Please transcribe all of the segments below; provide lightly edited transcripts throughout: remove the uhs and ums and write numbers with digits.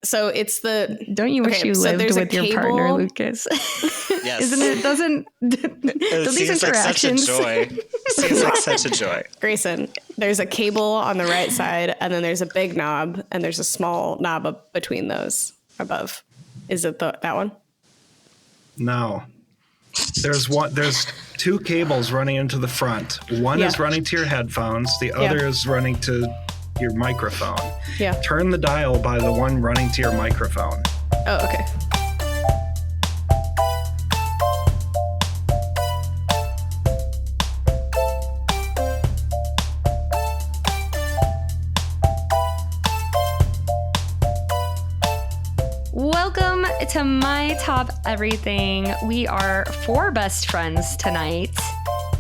So it's the... Don't you wish you lived with your partner, Lucas? Yes. Isn't it? Don't these interactions... Seems like such a joy. Grayson, there's a cable on the right side, and then there's a big knob, and there's a small knob up between those above. Is it that one? No. There's two cables running into the front. One is running to your headphones. The other is running to your microphone. Yeah. Turn the dial by the one running to your microphone. Oh, okay. Welcome to My Top Everything. We are four best friends tonight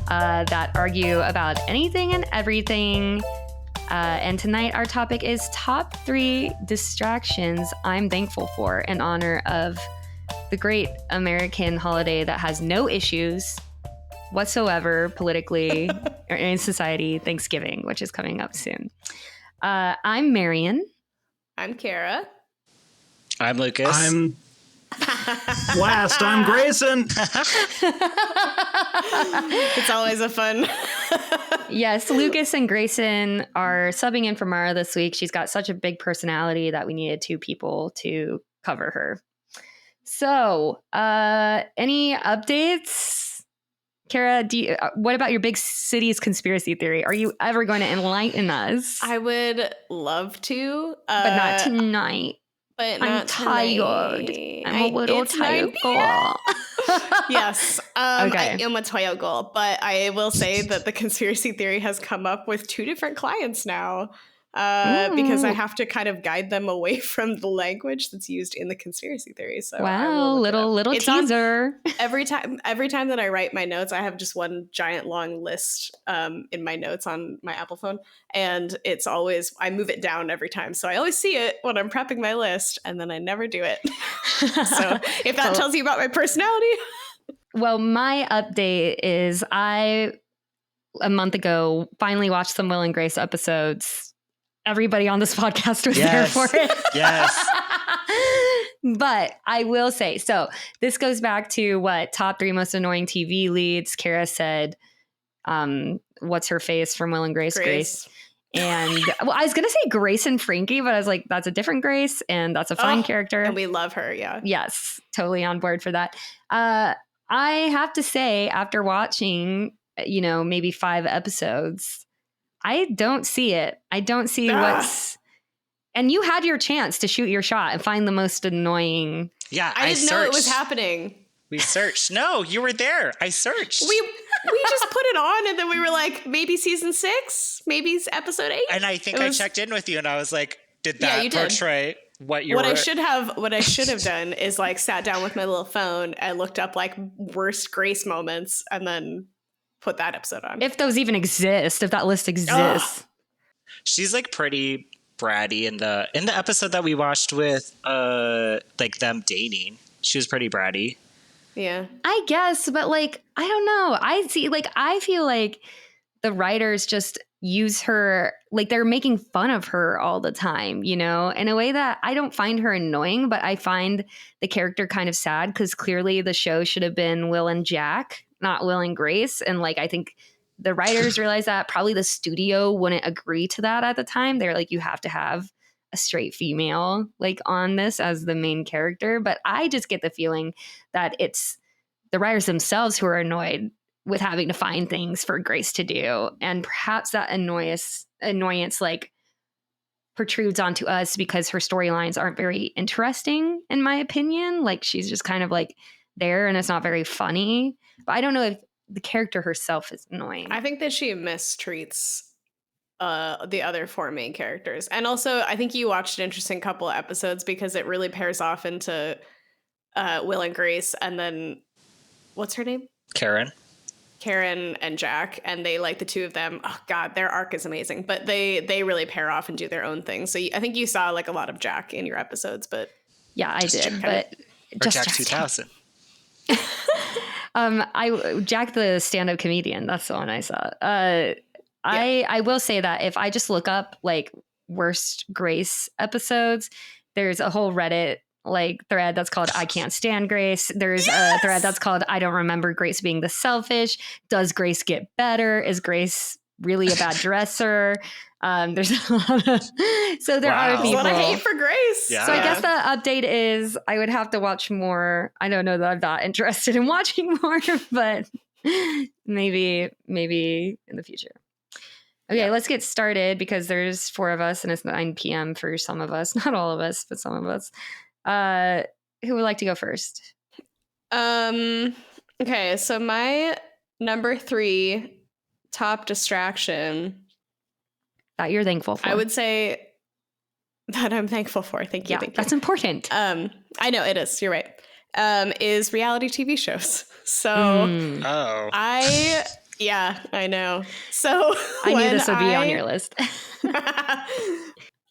that argue about anything and everything. And tonight our topic is top 3 distractions I'm thankful for in honor of the great American holiday that has no issues whatsoever politically or in society, Thanksgiving, which is coming up soon. I'm Marion. I'm Kara. I'm Lucas. I'm last. I'm Grayson. It's always a fun... Yes, Lucas and Grayson are subbing in for Mara this week. She's got such a big personality that we needed 2 people to cover her. So, any updates? Kara, what about your big city's conspiracy theory? Are you ever going to enlighten us? I would love to. But not tonight. But I'm tired. I'm a little tired girl. Yes. Okay. I am a tired girl, but I will say that the conspiracy theory has come up with 2 different clients now because I have to kind of guide them away from the language that's used in the conspiracy theory. So wow, little teaser. Every time that I write my notes, I have just one giant long list in my notes on my Apple phone. And it's always, I move it down every time. So I always see it when I'm prepping my list and then I never do it. So if that tells you about my personality. Well, my update is a month ago, finally watched some Will and Grace episodes. Everybody on this podcast was there for it. Yes. But I will say, so this goes back to what top 3 most annoying TV leads. Kara said, what's her face from Will and Grace. And well, I was going to say Grace and Frankie, but I was like, that's a different Grace and that's a fine character. And we love her. Yeah. Yes. Totally on board for that. I have to say, after watching, maybe 5 episodes, I don't see it. I don't see what's... And you had your chance to shoot your shot and find the most annoying... Yeah, I didn't know it was happening. We searched. No, you were there. I searched. We just put it on and then we were like, maybe season 6, maybe episode 8. And I think I checked in with you and I was like, did that portray what you were... What I should have done is like sat down with my little phone and looked up like worst Grace moments and then put that episode on. If those even exist, if that list exists. She's like pretty bratty in the episode that we watched with like them dating. She was pretty bratty. Yeah. I guess, but like, I don't know. I feel like the writers just use her, like they're making fun of her all the time, in a way that I don't find her annoying, but I find the character kind of sad because clearly the show should have been Will and Jack, not Will and Grace. And like, I think the writers realized that probably the studio wouldn't agree to that at the time. They're like, you have to have a straight female like on this as the main character. But I just get the feeling that it's the writers themselves who are annoyed with having to find things for Grace to do. And perhaps that annoyance like protrudes onto us because her storylines aren't very interesting, in my opinion. Like she's just kind of like there and it's not very funny. But I don't know if the character herself is annoying. I think that she mistreats the other 4 main characters. And also, I think you watched an interesting couple of episodes because it really pairs off into Will and Grace and then, what's her name? Karen and Jack. And they like the 2 of them. Oh, God, their arc is amazing. But they really pair off and do their own thing. So I think you saw like a lot of Jack in your episodes. But yeah, I did. But just Jack 2000. Jack the stand-up comedian, that's the one I saw. I will say that if I just look up like worst Grace episodes, There's a whole Reddit like thread that's called I Can't Stand Grace. There's a thread that's called I Don't Remember Grace Being the Selfish. Does Grace get better? Is Grace really a bad dresser? There's a lot of so there are Wow. There's a people. lot of hate for Grace. Yeah. So I guess the update is I would have to watch more. I don't know that I'm not interested in watching more, but maybe in the future. Okay, let's get started because there's 4 of us and it's 9 p.m. for some of us. Not all of us, but some of us. Who would like to go first? Okay, so my number 3 top distraction That you're thankful for. I would say that I'm thankful for. Thank you. Yeah, Thank you. that's important. I know it is. You're right. Is reality TV shows. So Oh. I know. So I knew this would be on your list.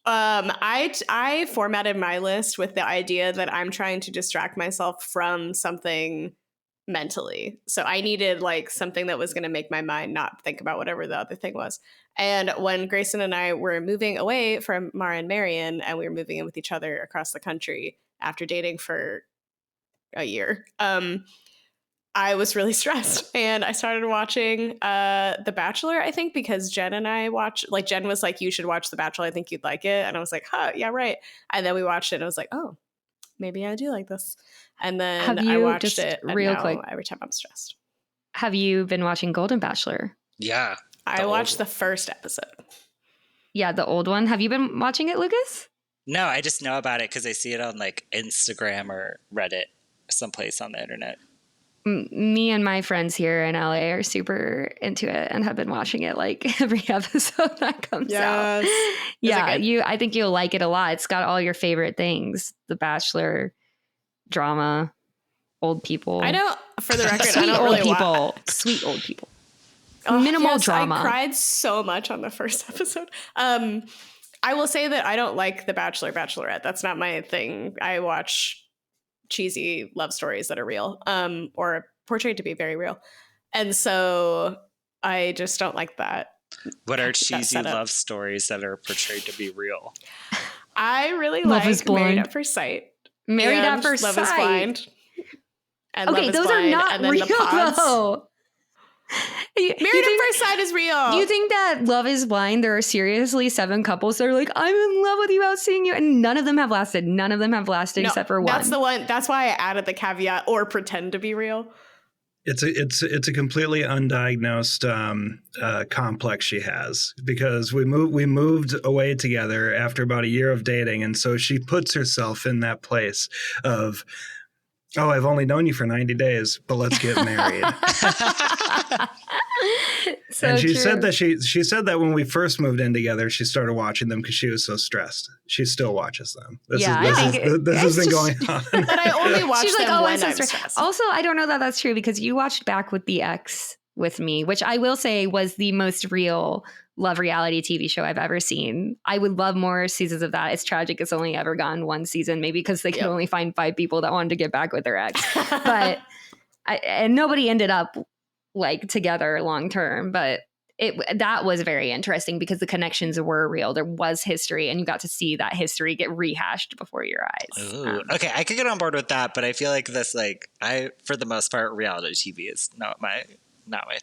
I formatted my list with the idea that I'm trying to distract myself from something mentally. So I needed like something that was going to make my mind not think about whatever the other thing was. And when Grayson and I were moving away from Mara and Marion, and we were moving in with each other across the country after dating for a year, I was really stressed, and I started watching The Bachelor, I think, because Jen and I watched, like, Jen was like, you should watch The Bachelor. I think you'd like it. And I was like, huh, yeah, right. And then we watched it, and I was like, oh, maybe I do like this. And then I watched it, and real now quick, every time I'm stressed. have you been watching Golden Bachelor? Yeah. I watched the first episode. Yeah, the old one. Have you been watching it, Lucas? No, I just know about it because I see it on like Instagram or Reddit, someplace on the internet. Me and my friends here in LA are super into it and have been watching it like every episode that comes out. Yeah, I think you'll like it a lot. It's got all your favorite things: The Bachelor, drama, old people. I don't, for the record, Sweet I don't old really people. Sweet old people. Oh, Minimal yes, drama. I cried so much on the first episode. I will say that I don't like The Bachelor, Bachelorette. That's not my thing. I watch cheesy love stories that are real, or portrayed to be very real. And so I just don't like that. What are cheesy love stories that are portrayed to be real? I really Love like is Blind. Married at First Sight. Married and at First Love Sight. is Blind. And Okay, Love is those Blind, are not and then real The Pods. though. Married at First Sight is real. Do you think that Love is Blind, there are seriously 7 couples that are like, I'm in love with you without seeing you, and none of them have lasted. None of them have lasted except for one. That's the one. That's why I added the caveat, or pretend to be real. It's a completely undiagnosed complex she has, because we moved away together after about a year of dating, and so she puts herself in that place of, oh, I've only known you for 90 days, but let's get married. So and she true. said that she said that when we first moved in together, she started watching them because she was so stressed. She still watches them. This has been going on. But I only watch She's them like, oh, when I'm so I'm stressed. stressed. Also, I don't know that that's true because you watched Back with the Ex with me, which I will say was the most real love reality TV show I've ever seen. I would love more seasons of that. It's tragic it's only ever gotten 1 season, maybe because they could only find 5 people that wanted to get back with their ex. But and nobody ended up like together long term, but that was very interesting because the connections were real. There was history, and you got to see that history get rehashed before your eyes. Ooh, okay, I could get on board with that, but I feel like this, for the most part, reality TV is not my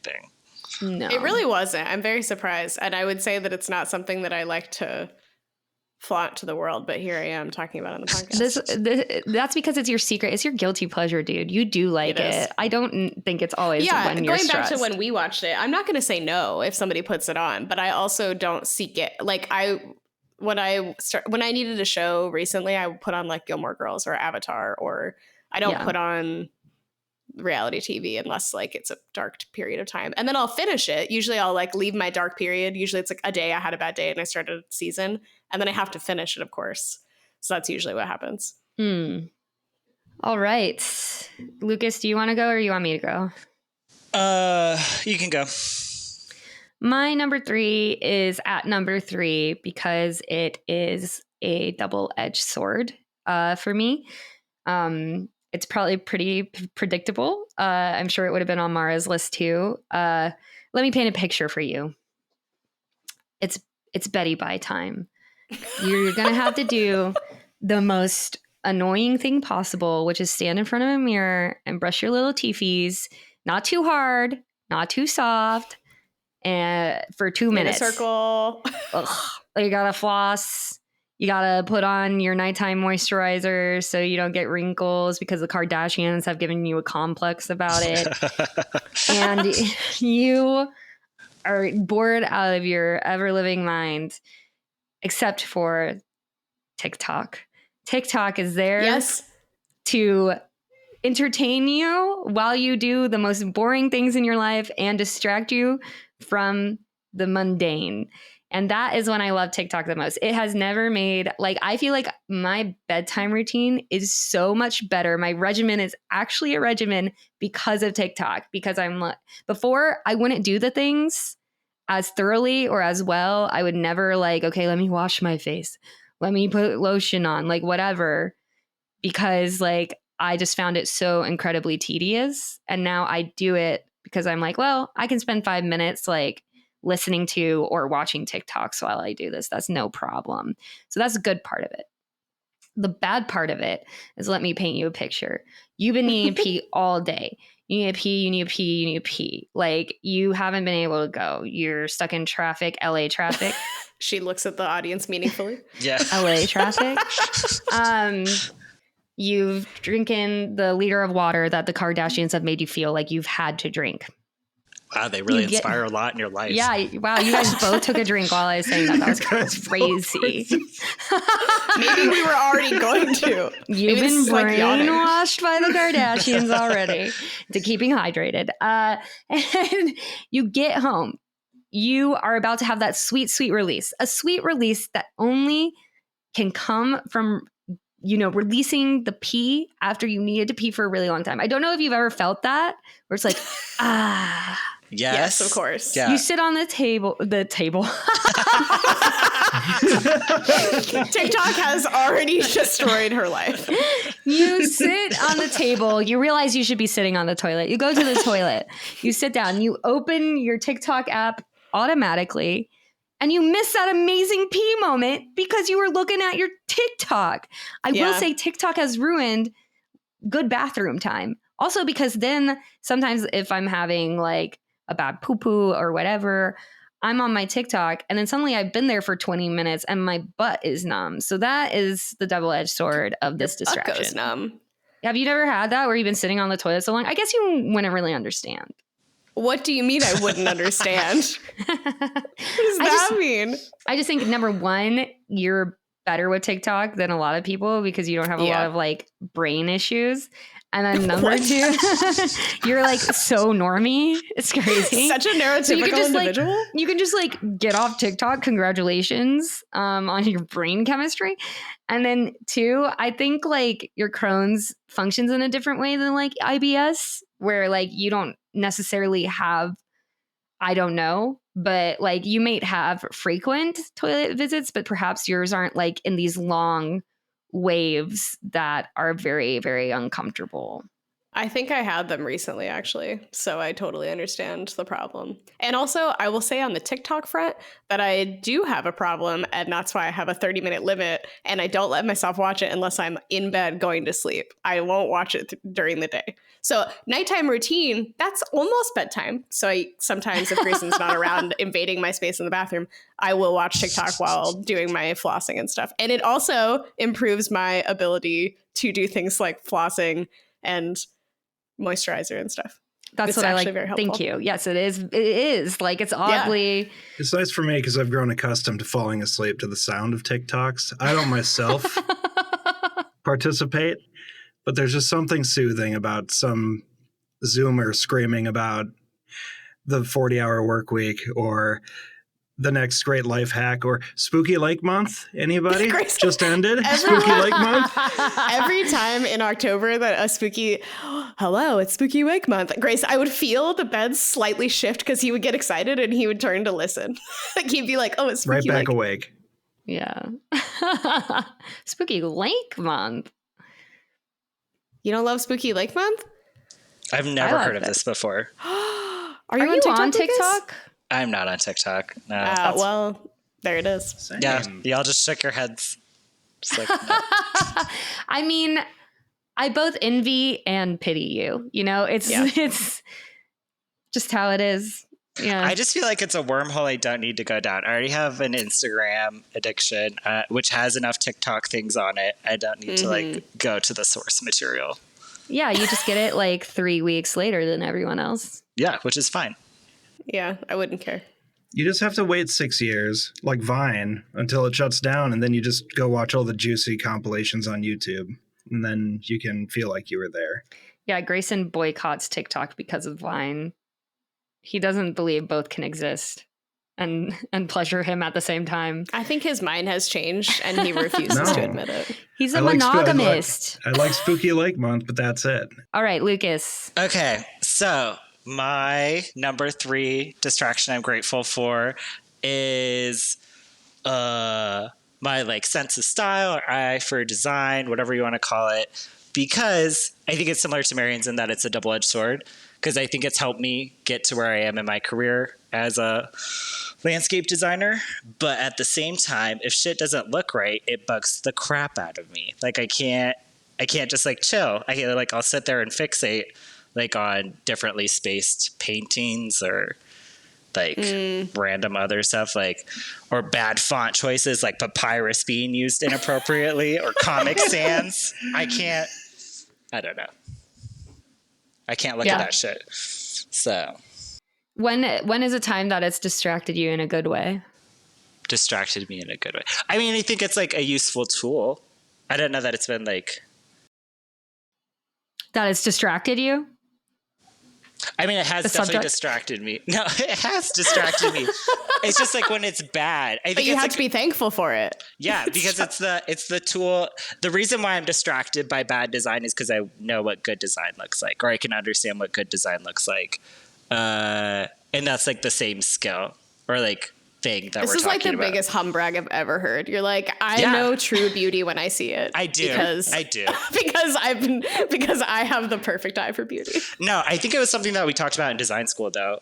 thing. No, it really wasn't. I'm very surprised, and I would say that it's not something that I like to flaunt to the world, but here I am talking about it on the podcast. That's because it's your secret. It's your guilty pleasure, dude. You do like it. I don't think it's always when you're stressed. Going back to when we watched it, I'm not going to say no if somebody puts it on, but I also don't seek it. Like when I needed a show recently, I would put on like Gilmore Girls or Avatar, or I don't put on reality TV unless like it's a dark period of time, and then I'll finish it. Usually I'll like leave my dark period. Usually it's like a day I had a bad day and I started a season, and then I have to finish it, of course. So that's usually what happens. All right, Lucas, do you want to go or you want me to go? You can go. My number 3 is at number 3 because it is a double-edged sword for me. It's probably pretty predictable. I'm sure it would have been on Mara's list too. Let me paint a picture for you. It's Betty by time. You're going to have to do the most annoying thing possible, which is stand in front of a mirror and brush your little teethies, not too hard, not too soft, and for 2 minutes. In a circle. Ugh. You gotta floss. You gotta put on your nighttime moisturizer so you don't get wrinkles because the Kardashians have given you a complex about it. And you are bored out of your ever-living mind, except for TikTok. TikTok is there to entertain you while you do the most boring things in your life and distract you from the mundane. And that is when I love TikTok the most. It has never made, like, I feel like my bedtime routine is so much better. My regimen is actually a regimen because of TikTok. Because before I wouldn't do the things as thoroughly or as well. I would never like, okay, let me wash my face. Let me put lotion on, like whatever. Because like, I just found it so incredibly tedious. And now I do it because I'm like, well, I can spend 5 minutes like listening to or watching TikToks while I do this. That's no problem. So that's a good part of it. The bad part of it is, let me paint you a picture. You've been needing to pee all day. You need to pee, you need to pee, you need to pee. Like, you haven't been able to go. You're stuck in traffic, LA traffic. She looks at the audience meaningfully. Yeah. LA traffic. You've drinking the liter of water that the Kardashians have made you feel like you've had to drink. Wow, they really inspire a lot in your life. Yeah, wow, you guys both took a drink while I was saying that. That was crazy. Maybe we were already going to. You've been brainwashed by the Kardashians already to keeping hydrated. And you get home. You are about to have that sweet, sweet release. A sweet release that only can come from, you know, releasing the pee after you needed to pee for a really long time. I don't know if you've ever felt that, where it's like, ah. Yes, of course. Yeah. You sit on the table. TikTok has already destroyed her life. You sit on the table. You realize you should be sitting on the toilet. You go to the toilet. You sit down. You open your TikTok app automatically. And you miss that amazing pee moment because you were looking at your TikTok. I will say TikTok has ruined good bathroom time. Also because then sometimes if I'm having like a bad poo-poo or whatever, I'm on my TikTok and then suddenly I've been there for 20 minutes and my butt is numb. So that is the double-edged sword of this distraction. Butt goes numb. Have you never had that where you've been sitting on the toilet so long? I guess you wouldn't really understand. What do you mean I wouldn't understand? What does that mean? I just think, number one, you're better with TikTok than a lot of people because you don't have a lot of like brain issues. And then number two, you're like so normie. It's crazy. Such a neurotypical individual. Like, you can just like get off TikTok. Congratulations on your brain chemistry. And then two, I think like your Crohn's functions in a different way than like IBS, where like you don't necessarily have, I don't know, but like you may have frequent toilet visits, but perhaps yours aren't like in these long waves that are very, very uncomfortable. I think I had them recently, actually. So I totally understand the problem. And also, I will say on the TikTok front that I do have a problem, and that's why I have a 30-minute limit, and I don't let myself watch it unless I'm in bed going to sleep. I won't watch it during the day. So nighttime routine, that's almost bedtime. So I sometimes, if Grayson's not around invading my space in the bathroom, I will watch TikTok while doing my flossing and stuff. And it also improves my ability to do things like flossing and moisturizer and stuff. That's what I like. Very helpful. Thank you. Yes, it is. It is. Like, it's oddly. It's nice for me because I've grown accustomed to falling asleep to the sound of TikToks. I don't myself participate, but there's just something soothing about some Zoomer screaming about the 40-hour work week or the next great life hack or Spooky Lake Month. Anybody? Just ended. Spooky Lake Month. Every time in October that a spooky, hello, it's Spooky Lake Month, Grace, I would feel the bed slightly shift because he would get excited and he would turn to listen. Like he'd be like, oh, it's Spooky Right back Lake. awake. Yeah. Spooky Lake Month. You don't love Spooky Lake Month? I've never heard of this before. Are you on TikTok? I'm not on TikTok. No. Well, there it is. Same. Yeah, y'all just shook your heads. Just like, no. I mean, I both envy and pity you. You know, it's just how it is. Yeah. I just feel like it's a wormhole I don't need to go down. I already have an Instagram addiction, which has enough TikTok things on it. I don't need to like go to the source material. Yeah, you just get it like 3 weeks later than everyone else. Yeah, which is fine. Yeah, I wouldn't care. You just have to wait 6 years, like Vine, until it shuts down, and then you just go watch all the juicy compilations on YouTube, and then you can feel like you were there. Yeah, Grayson boycotts TikTok because of Vine. He doesn't believe both can exist and pleasure him at the same time. I think his mind has changed and he refuses to admit it. He's a monogamist. I like Spooky Lake Month, but that's it. All right, Lucas. Okay, so my number 3 distraction I'm grateful for is my like sense of style or eye for design, whatever you want to call it, because I think it's similar to Marion's in that it's a double-edged sword. Because I think it's helped me get to where I am in my career as a landscape designer. But at the same time, if shit doesn't look right, it bugs the crap out of me. Like I can't just like chill. I'll sit there and fixate like on differently spaced paintings or like random other stuff, like, or bad font choices like papyrus being used inappropriately or Comic Sans. I don't know. I can't look at that shit. So when is a time that it's distracted you in a good way? Distracted me in a good way. I mean, I think it's like a useful tool. I don't know that it's been like that it's distracted you. I mean, it has definitely distracted me. No, it has distracted me. It's just like when it's bad. I think you have like, to be thankful for it. Yeah, because it's the tool. The reason why I'm distracted by bad design is because I know what good design looks like, or I can understand what good design looks like, and that's like the same skill or like thing that this we're is like talking the about. biggest humbrag I've ever heard. You're like, I know true beauty when I see it. I do. because I have the perfect eye for beauty. No, I think it was something that we talked about in design school though.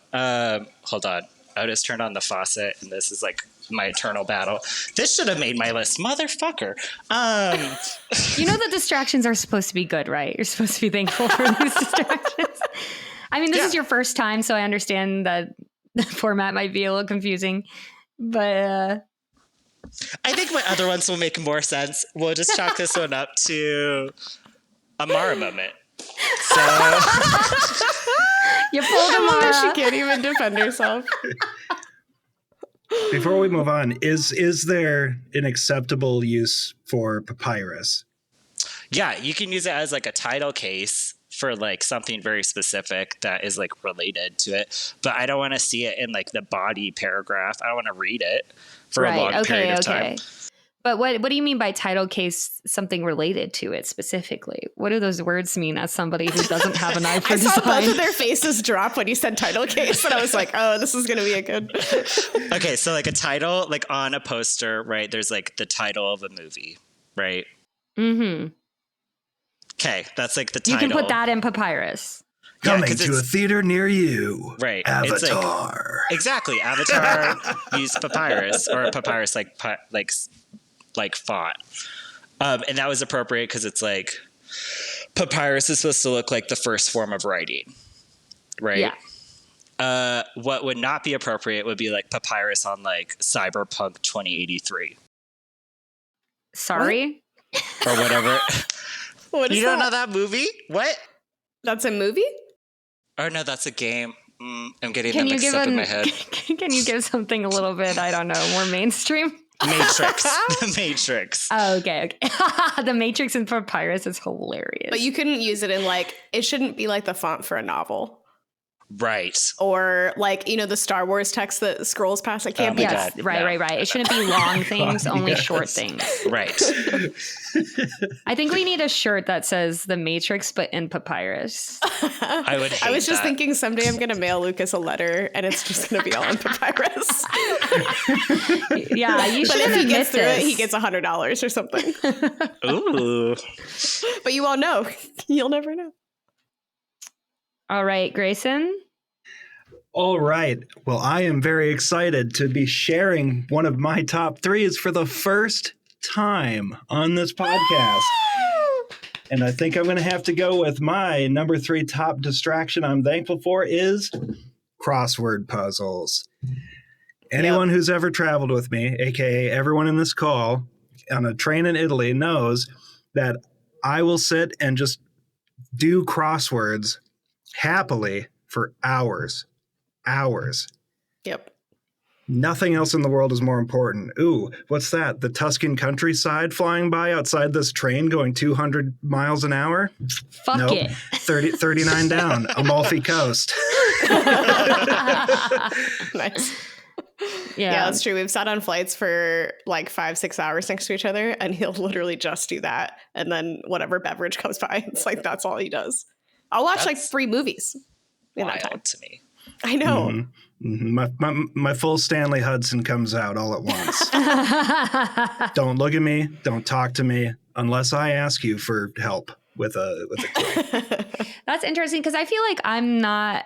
Hold on. Otis turned on the faucet and this is like my eternal battle. This should have made my list, motherfucker. You know the distractions are supposed to be good, right? You're supposed to be thankful for these distractions. I mean, this is your first time, so I understand that the format might be a little confusing, but I think my other ones will make more sense. We'll just chalk this one up to a Mara moment. So you pulled a Mara. She can't even defend herself. Before we move on, is there an acceptable use for papyrus? Yeah, you can use it as like a title case for like something very specific that is like related to it, but I don't want to see it in like the body paragraph. I don't want to read it for a long period of time. But what do you mean by title case? Something related to it specifically? What do those words mean? As somebody who doesn't have an eye for design, I saw both of their faces drop when you said title case, and I was like, "Oh, this is going to be a good." Okay, so like a title, like on a poster, right? There's like the title of a movie, right? Mm-hmm. Okay, that's like the title. You can put that in papyrus. Coming to a theater near you. Right. Avatar. Exactly. Avatar used papyrus or a papyrus like font. And that was appropriate because it's like papyrus is supposed to look like the first form of writing. Right? Yeah. What would not be appropriate would be like papyrus on like Cyberpunk 2083. Sorry? Or whatever. What is you don't know that movie? What? That's a movie? Oh, no, that's a game. I'm getting that mixed up in my head. Can you give something a little bit, I don't know, more mainstream? Matrix. The Matrix. Oh, okay. The Matrix in papyrus is hilarious. But you couldn't use it in like, it shouldn't be like the font for a novel. Right. Or like, you know, the Star Wars text that scrolls past. It can't be. Yes, God, right. It shouldn't be long things, only short things. Right. I think we need a shirt that says The Matrix, but in papyrus. I would hate I was just that. thinking someday I'm going to mail Lucas a letter and it's just going to be all in papyrus. Yeah, you should But if he gets through this. it, he gets $100 or something. Ooh. But you won't know. You'll never know. All right, Grayson. All right. Well, I am very excited to be sharing one of my top threes for the first time on this podcast. And I think I'm going to have to go with my number 3 top distraction I'm thankful for is crossword puzzles. Anyone who's ever traveled with me, aka everyone in this call, on a train in Italy knows that I will sit and just do crosswords happily for hours. Yep. Nothing else in the world is more important. Ooh, what's that? The Tuscan countryside flying by outside this train going 200 miles an hour? Fuck Nope. it. 39 down, Amalfi Coast. Nice. Yeah. That's true. We've sat on flights for like 5-6 hours next to each other, and he'll literally just do that. And then whatever beverage comes by, it's like that's all he does. I'll watch like 3 movies in that time. Wild to me. I know. Mm-hmm. My full Stanley Hudson comes out all at once. Don't look at me. Don't talk to me unless I ask you for help with a clue. That's interesting because I feel like I'm not.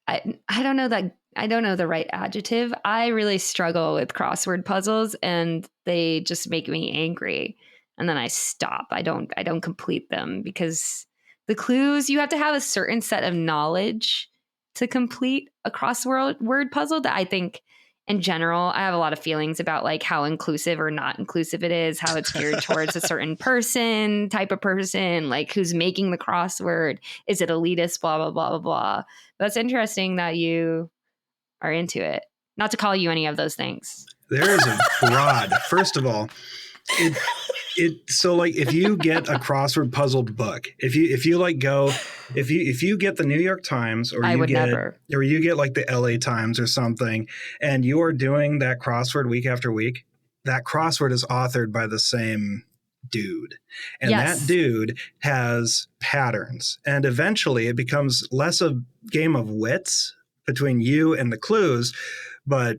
I don't know that. I don't know the right adjective. I really struggle with crossword puzzles, and they just make me angry. And then I stop. I don't complete them because the clues, you have to have a certain set of knowledge to complete a crossword word puzzle that I think in general, I have a lot of feelings about like how inclusive or not inclusive it is, how it's geared towards a certain person, type of person, like who's making the crossword. Is it elitist, blah, blah, blah, blah, blah. But it's interesting that you are into it. Not to call you any of those things. There is a broad, first of all, so like if you get a crossword puzzled book, if you like go, if you get the New York Times or you get like the LA Times or something, and you are doing that crossword week after week, that crossword is authored by the same dude. And that dude has patterns. And eventually it becomes less a game of wits between you and the clues, but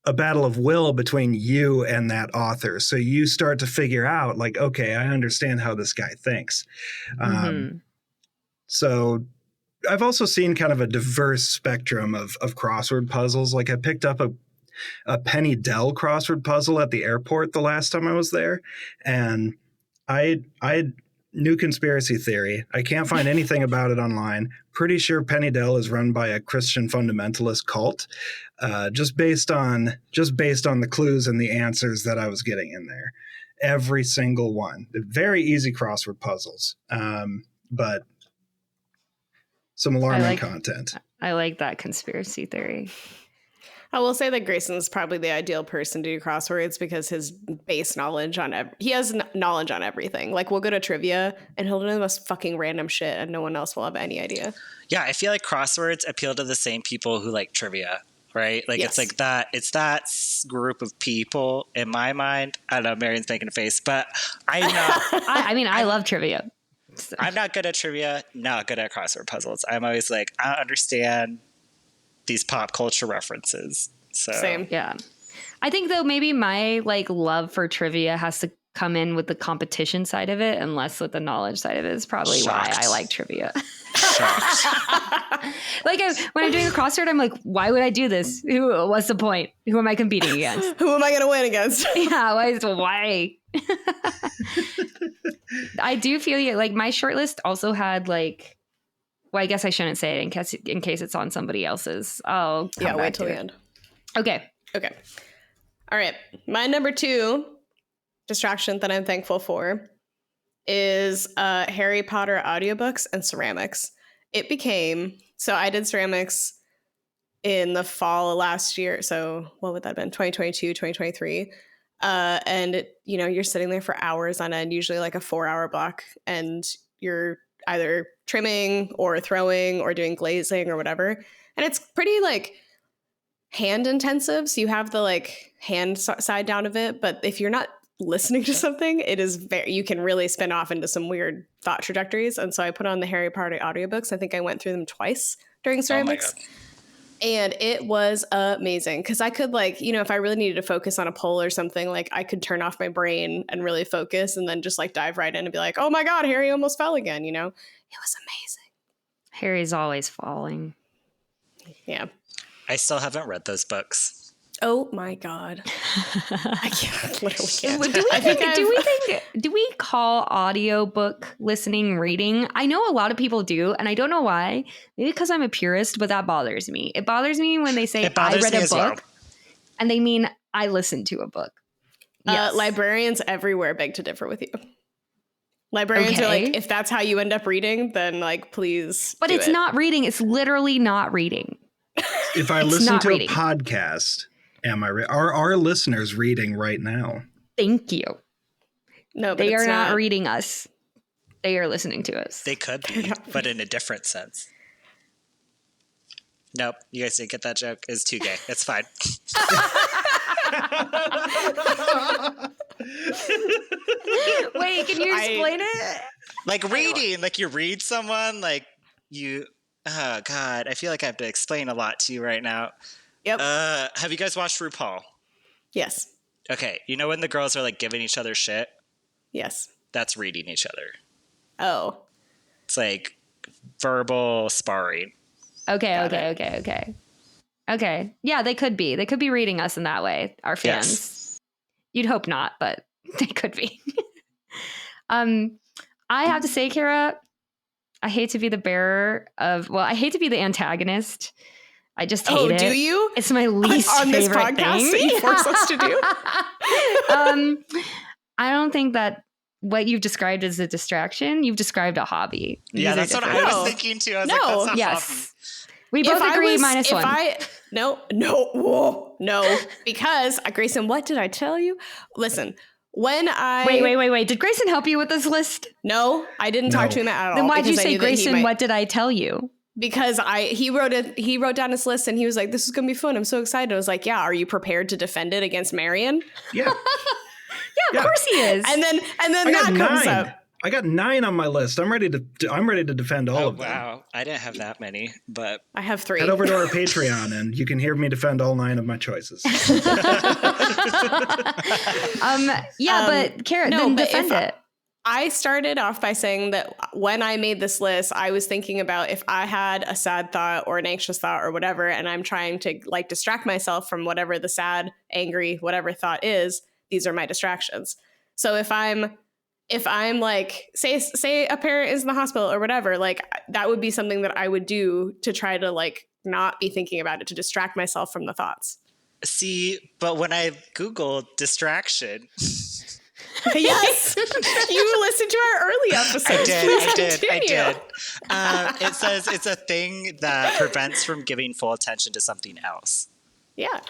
a battle of will between you and that author. So you start to figure out like, okay, I understand how this guy thinks. So I've also seen kind of a diverse spectrum of crossword puzzles. Like I picked up a Penny Dell crossword puzzle at the airport the last time I was there. And I new conspiracy theory. I can't find anything about it online. Pretty sure Penny Dell is run by a Christian fundamentalist cult, just based on the clues and the answers that I was getting in there. Every single one. They're very easy crossword puzzles, but some alarming content. I like that conspiracy theory. I will say that Grayson is probably the ideal person to do crosswords because his base knowledge on he has knowledge on everything. Like we'll go to trivia and he'll know the most fucking random shit and no one else will have any idea. Yeah, I feel like crosswords appeal to the same people who like trivia, right? Like It's like that. It's that group of people in my mind. I don't know. Marion's making a face, but I'm not. I love trivia. I'm not good at trivia. Not good at crossword puzzles. I'm always like, I don't understand these pop culture references. So same. Yeah. I think though maybe my like love for trivia has to come in with the competition side of it and less with the knowledge side of it is probably why I like trivia. Like when I'm doing a crossword, I'm like, why would I do this? What's the point? Who am I competing against? Who am I going to win against? Yeah. Why? I do feel like my shortlist also had like, well, I guess I shouldn't say it in case it's on somebody else's. Oh, yeah, wait till the end. Okay. All right. My number 2 distraction that I'm thankful for is Harry Potter audiobooks and ceramics. So I did ceramics in the fall of last year. So what would that have been? 2022, 2023. And you're sitting there for hours on end, usually like a 4-hour block, and you're either trimming or throwing or doing glazing or whatever. And it's pretty like hand intensive. So you have the like hand side down of it. But if you're not listening to something, it is you can really spin off into some weird thought trajectories. And so I put on the Harry Potter audiobooks. I think I went through them twice during ceramics. Oh my God. And it was amazing because I could if I really needed to focus on a poll or something, like I could turn off my brain and really focus and then just like dive right in and be like, oh my God, Harry almost fell again. It was amazing. Harry's always falling. Yeah. I still haven't read those books. Oh my God. I can't, literally can't. Do we call audiobook listening reading? I know a lot of people do, and I don't know why. Maybe because I'm a purist, but that bothers me. It bothers me when they say I read a book and they mean I listened to a book. Yes. Librarians everywhere beg to differ with you. Librarians are like, if that's how you end up reading, then like, please. But it's not reading. It's literally not reading. If I listen to a podcast, are our listeners reading right now? Thank you. No, but they are not reading us. They are listening to us. They could be, but in a different sense. Nope, you guys didn't get that joke. It's too gay. It's fine. Wait, can you explain it? Like reading, like you read someone, like you. Oh God, I feel like I have to explain a lot to you right now. Yep. Have you guys watched RuPaul? Yes. Okay, you know when the girls are like giving each other shit? Yes. That's reading each other. Oh. It's like verbal sparring. Okay. Yeah, they could be. They could be reading us in that way, our fans. Yes. You'd hope not, but they could be. I have to say, Kara, I hate to be the bearer of, I hate to be the antagonist. I just hate it. Oh, do you? It's my least on this favorite podcast thing. that you force us to do? I don't think that what you've described as a distraction, you've described a hobby. Yeah, that's what I was thinking too. I was like, that's a hobby. We both agree -1. No, because Grayson, what did I tell you? Listen, when I wait. Did Grayson help you with this list? No, I didn't talk to him at all. Then why'd you say, Grayson, what did I tell you? Because he wrote down his list and he was like, this is gonna be fun. I'm so excited. I was like, yeah, are you prepared to defend it against Marion? Yeah. Yeah, of course he is. And then that comes up. I got 9 on my list. I'm ready to defend all of them. Wow, I didn't have that many, but I have 3. Head over to our Patreon and you can hear me defend all 9 of my choices. But Kara, then defend it. I started off by saying that when I made this list, I was thinking about if I had a sad thought or an anxious thought or whatever, and I'm trying to like distract myself from whatever the sad, angry, whatever thought is, these are my distractions. So if I'm like, say a parent is in the hospital or whatever, like that would be something that I would do to try to like not be thinking about it, to distract myself from the thoughts. See, but when I Googled distraction. Yes, you listened to our early episodes. I did. It says it's a thing that prevents from giving full attention to something else. Yeah.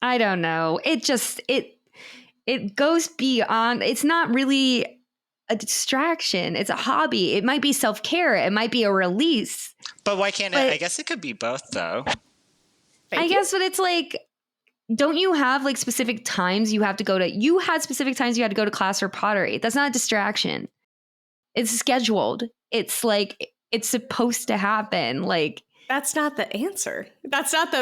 I don't know. It goes beyond. It's not really a distraction. It's a hobby. It might be self-care. It might be a release. But why can't it? I guess it could be both, though. I guess, but it's like, don't you have like specific times you have to go to? You had specific times you had to go to class for pottery. That's not a distraction. It's scheduled. It's like it's supposed to happen. Like that's not the answer. That's not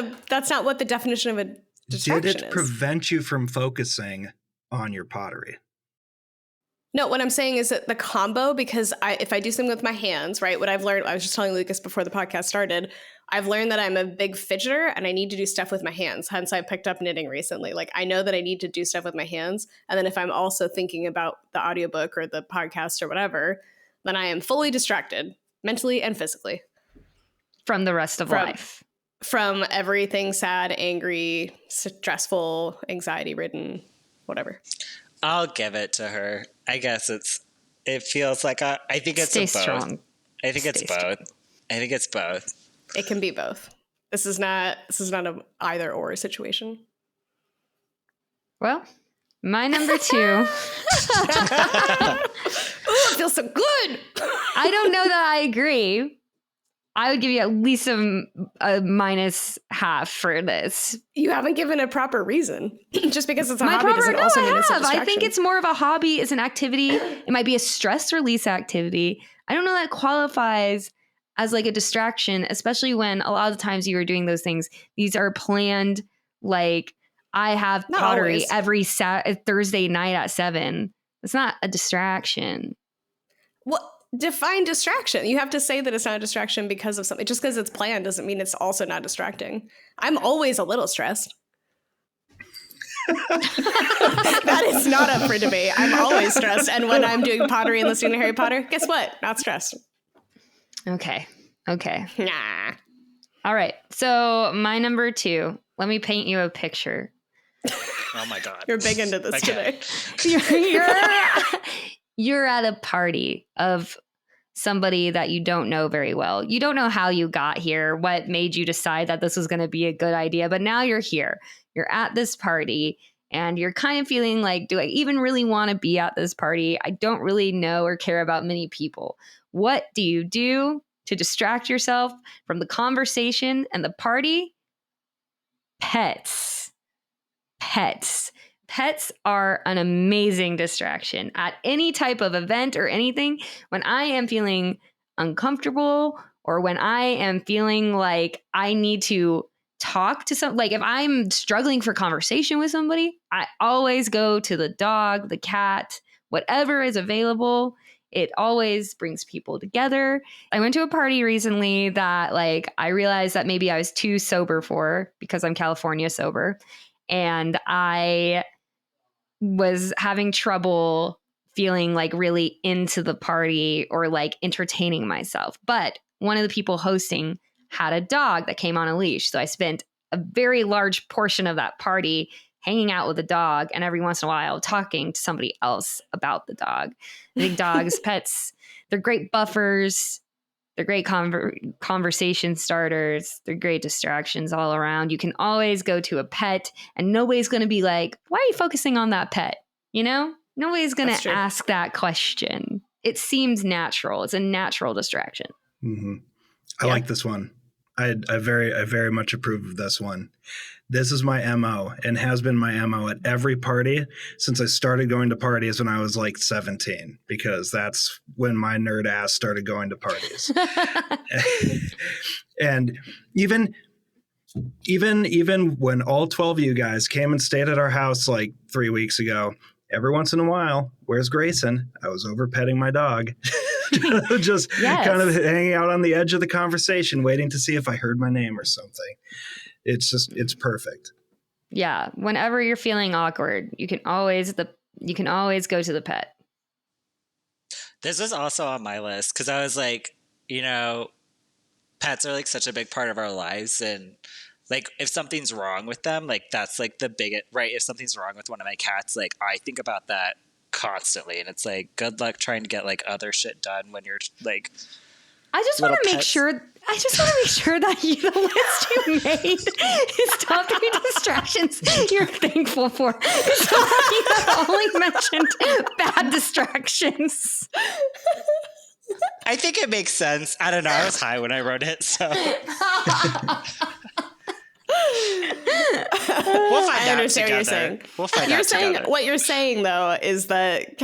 what the definition of a distraction is. Did it prevent you from focusing on your pottery? No, what I'm saying is that the combo, because if I do something with my hands, right, what I've learned, I was just telling Lucas before the podcast started, I've learned that I'm a big fidgeter and I need to do stuff with my hands. Hence, I picked up knitting recently. Like, I know that I need to do stuff with my hands. And then if I'm also thinking about the audiobook or the podcast or whatever, then I am fully distracted, mentally and physically. From the rest of life. From everything sad, angry, stressful, anxiety-ridden, whatever. I'll give it to her. I guess it feels like I think it's both. Strong. I think it's both. I think it's both. It can be both. This is not an either or situation. Well, my number 2. Ooh, it feels so good. I don't know that I agree. I would give you at least a -1/2 for this. You haven't given a proper reason. Just because it's a hobby doesn't also mean it's a distraction. I think it's more of a hobby. It's an activity. It might be a stress release activity. I don't know that qualifies as like a distraction, especially when a lot of the times you are doing those things. These are planned. Like I have pottery every Thursday night at 7. It's not a distraction. Well, define distraction. You have to say that it's not a distraction because of something. Just because it's planned doesn't mean it's also not distracting. I'm always a little stressed. That is not up for debate. I'm always stressed. And when I'm doing pottery and listening to Harry Potter, guess what? Not stressed. Okay. Nah. All right. So my number 2, let me paint you a picture. Oh my God. You're big into this today. You're at a party of somebody that you don't know very well. You don't know how you got here, what made you decide that this was going to be a good idea, but now you're here. You're at this party and you're kind of feeling like, do I even really want to be at this party? I don't really know or care about many people. What do you do to distract yourself from the conversation and the party? Pets. Pets are an amazing distraction at any type of event or anything. When I am feeling uncomfortable or when I am feeling like I need to talk to like if I'm struggling for conversation with somebody, I always go to the dog, the cat, whatever is available. It always brings people together. I went to a party recently that like I realized that maybe I was too sober for because I'm California sober. And I was having trouble feeling like really into the party or like entertaining myself. But one of the people hosting had a dog that came on a leash. So I spent a very large portion of that party hanging out with the dog and every once in a while talking to somebody else about the dog. I think dogs, pets, they're great buffers. They're great conversation starters. They're great distractions all around. You can always go to a pet and nobody's going to be like, why are you focusing on that pet? You know, nobody's going to ask that question. It seems natural. It's a natural distraction. Mm-hmm. I like this one. I very much approve of this one. This is my MO and has been my MO at every party since I started going to parties when I was like 17, because that's when my nerd ass started going to parties. And even when all 12 of you guys came and stayed at our house like 3 weeks ago, every once in a while, where's Grayson? I was over petting my dog. Just kind of hanging out on the edge of the conversation, waiting to see if I heard my name or something. It's perfect. Yeah. Whenever you're feeling awkward, you can always go to the pet. This was also on my list because I was like, you know, pets are like such a big part of our lives, and like if something's wrong with them, like that's like the biggest, right? If something's wrong with one of my cats, like I think about that constantly, and it's like good luck trying to get like other shit done when you're like I just want to make sure that the list you made is top 3 distractions you're thankful for. So you have only mentioned bad distractions. I think it makes sense. I don't know. I was high when I wrote it, so we'll find I out understand together. what you're saying. We'll find out together. What you're saying though is that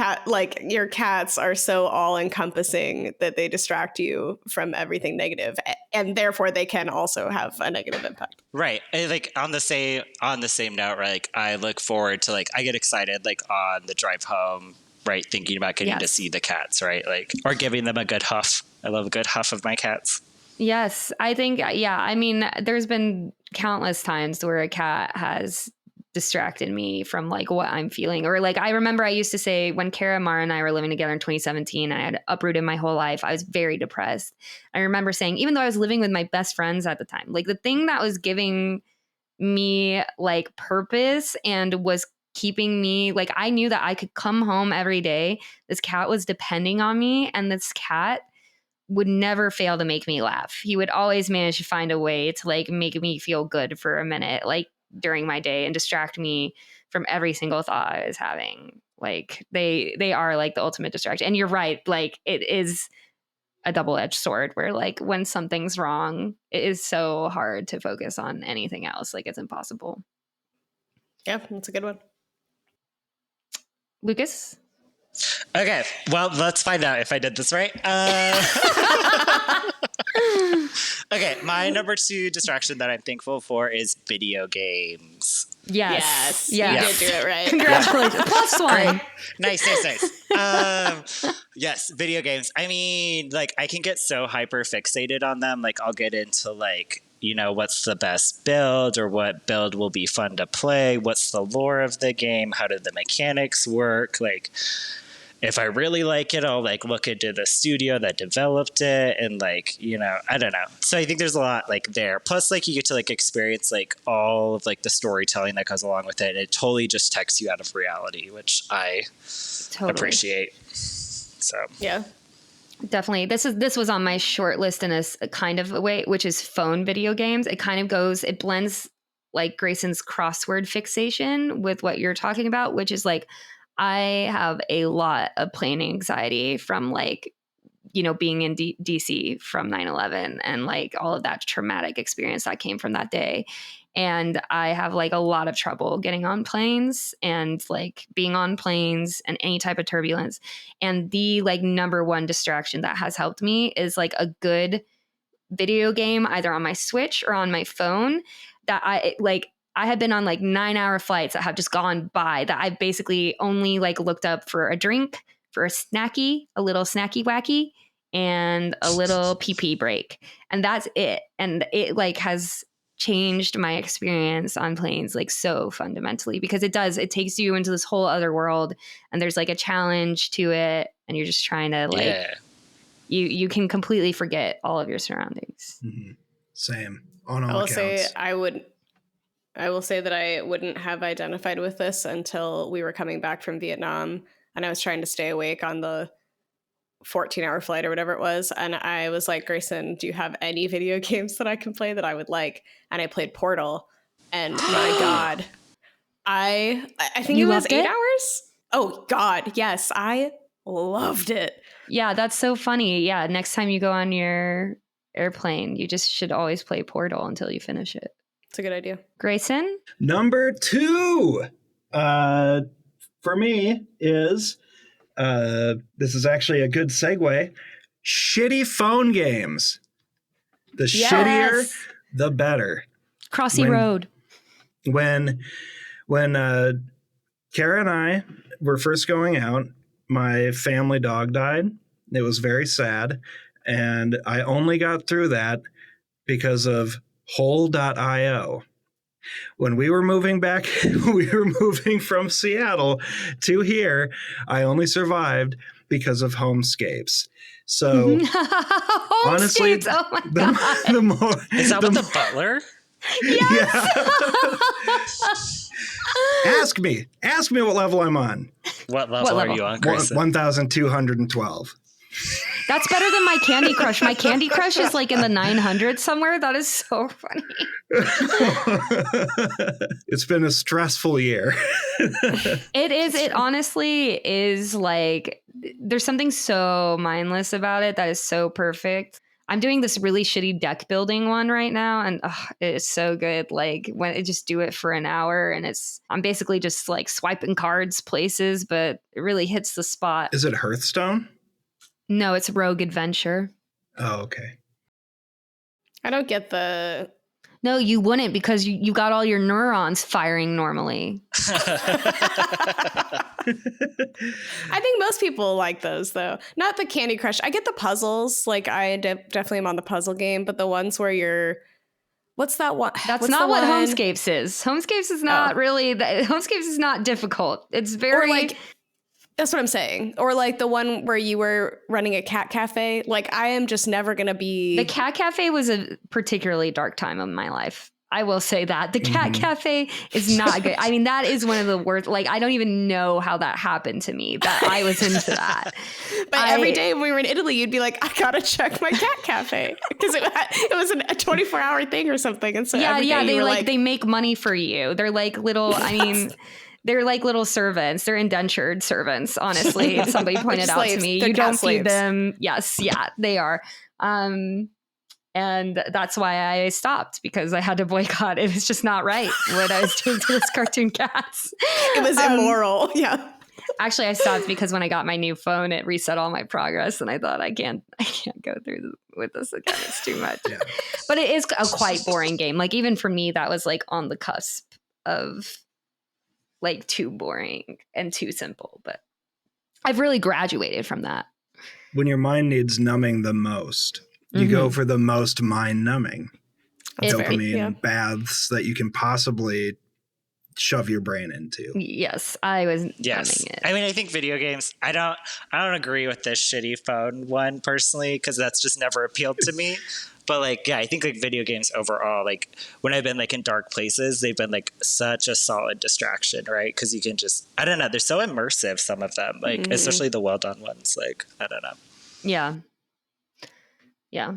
your cats are so all encompassing that they distract you from everything negative, and therefore they can also have a negative impact. Right. And like on the same note, right, like I look forward to like I get excited like on the drive home, right, thinking about getting to see the cats, right? Like or giving them a good huff. I love a good huff of my cats. Yes, I think, I mean, there's been countless times where a cat has distracted me from like what I'm feeling. Or like, I remember I used to say when Kara, Mara, and I were living together in 2017, I had uprooted my whole life. I was very depressed. I remember saying, even though I was living with my best friends at the time, like the thing that was giving me like purpose and was keeping me, like I knew that I could come home every day. This cat was depending on me, and this cat would never fail to make me laugh. He would always manage to find a way to like make me feel good for a minute, like during my day, and distract me from every single thought I was having. Like they are like the ultimate distraction. And you're right. Like it is a double-edged sword where like when something's wrong, it is so hard to focus on anything else. Like it's impossible. Yeah, that's a good one. Lucas? Okay, well, let's find out if I did this right. Okay, my number 2 distraction that I'm thankful for is video games. Yes. You did do it right. Congratulations. Plus one. Nice. Yes, video games. I mean, like, I can get so hyper fixated on them. Like, I'll get into, like, what's the best build or what build will be fun to play? What's the lore of the game? How do the mechanics work? Like, if I really like it, I'll like look into the studio that developed it and like, I don't know. So I think there's a lot like there. Plus like you get to like experience like all of like the storytelling that goes along with it. It totally just takes you out of reality, which I appreciate. So Yeah. Definitely. This was on my short list in a kind of a way, which is phone video games. It blends like Grayson's crossword fixation with what you're talking about, which is like I have a lot of plane anxiety from like, being in DC from 9/11 and like all of that traumatic experience that came from that day. And I have like a lot of trouble getting on planes and like being on planes and any type of turbulence. And the like number one distraction that has helped me is like a good video game either on my Switch or on my phone that I had been on like 9-hour flights that have just gone by that I've basically only like looked up for a drink, for a little snacky wacky, and a little pee break. And that's it. And it like has changed my experience on planes like so fundamentally because it takes you into this whole other world and there's like a challenge to it and you're just trying to like you can completely forget all of your surroundings. Mm-hmm. Same on all accounts. I will say that I wouldn't have identified with this until we were coming back from Vietnam and I was trying to stay awake on the 14-hour flight or whatever it was. And I was like, Grayson, do you have any video games that I can play that I would like? And I played Portal. And my God, I think it was 8 hours. Oh God, yes. I loved it. Yeah, that's so funny. Yeah, next time you go on your airplane, you just should always play Portal until you finish it. It's a good idea. Grayson? Number 2 for me is, this is actually a good segue, shitty phone games. The shittier, the better. Crossy Road. When Kara and I were first going out, my family dog died. It was very sad. And I only got through that because of Hole.io. When we were moving from Seattle to here, I only survived because of Homescapes. So honestly, oh my God. The more is that with the butler? Yes. Yeah. Ask me what level I'm on. What level are you on, Grayson? 1,212. That's better than my Candy Crush. My Candy Crush is like in the 900s somewhere. That is so funny. It's been a stressful year. It is. It honestly is like, there's something so mindless about it that is so perfect. I'm doing this really shitty deck building one right now, and it is so good. Like when I just do it for an hour, and I'm basically just like swiping cards places, but it really hits the spot. Is it Hearthstone? No, it's Rogue Adventure. Oh, okay. I don't get the... No, you wouldn't because you got all your neurons firing normally. I think most people like those, though. Not the Candy Crush. I get the puzzles. Like, I definitely am on the puzzle game, but the ones where you're... What's that one? That's not what Homescapes is. Homescapes is not really... Homescapes is not difficult. It's very... Or like... That's what I'm saying. Or like the one where you were running a cat cafe. Like I am just never going to be... The cat cafe was a particularly dark time of my life. I will say that. The cat cafe is not good. I mean, that is one of the worst. Like, I don't even know how that happened to me, that I was into that. But every day when we were in Italy, you'd be like, I got to check my cat cafe. Because it was a 24-hour thing or something. And so they make money for you. They're like little, I mean... They're like little servants. They're indentured servants, honestly. Somebody pointed out to me. They're you don't slaves. feed them. Yes, yeah, they are. And that's why I stopped, because I had to boycott. It was just not right what I was doing to those cartoon cats. It was immoral. Yeah. Actually, I stopped because when I got my new phone, it reset all my progress. And I thought, I can't go through with this again. It's too much. Yeah. But it is a quite boring game. Like even for me, that was like on the cusp of... like too boring and too simple, but I've really graduated from that. when your mind needs numbing the most, you go for the most mind numbing dopamine baths that you can possibly shove your brain into. Yes, I was numbing it. I mean, I think video games, I don't agree with this shitty phone one personally, because that's just never appealed to me. But like, yeah, I think like video games overall, like when I've been like in dark places, they've been like such a solid distraction, right? Because you can just, I don't know, they're so immersive, some of them, like especially the well done ones. Like, I don't know. Yeah. Yeah.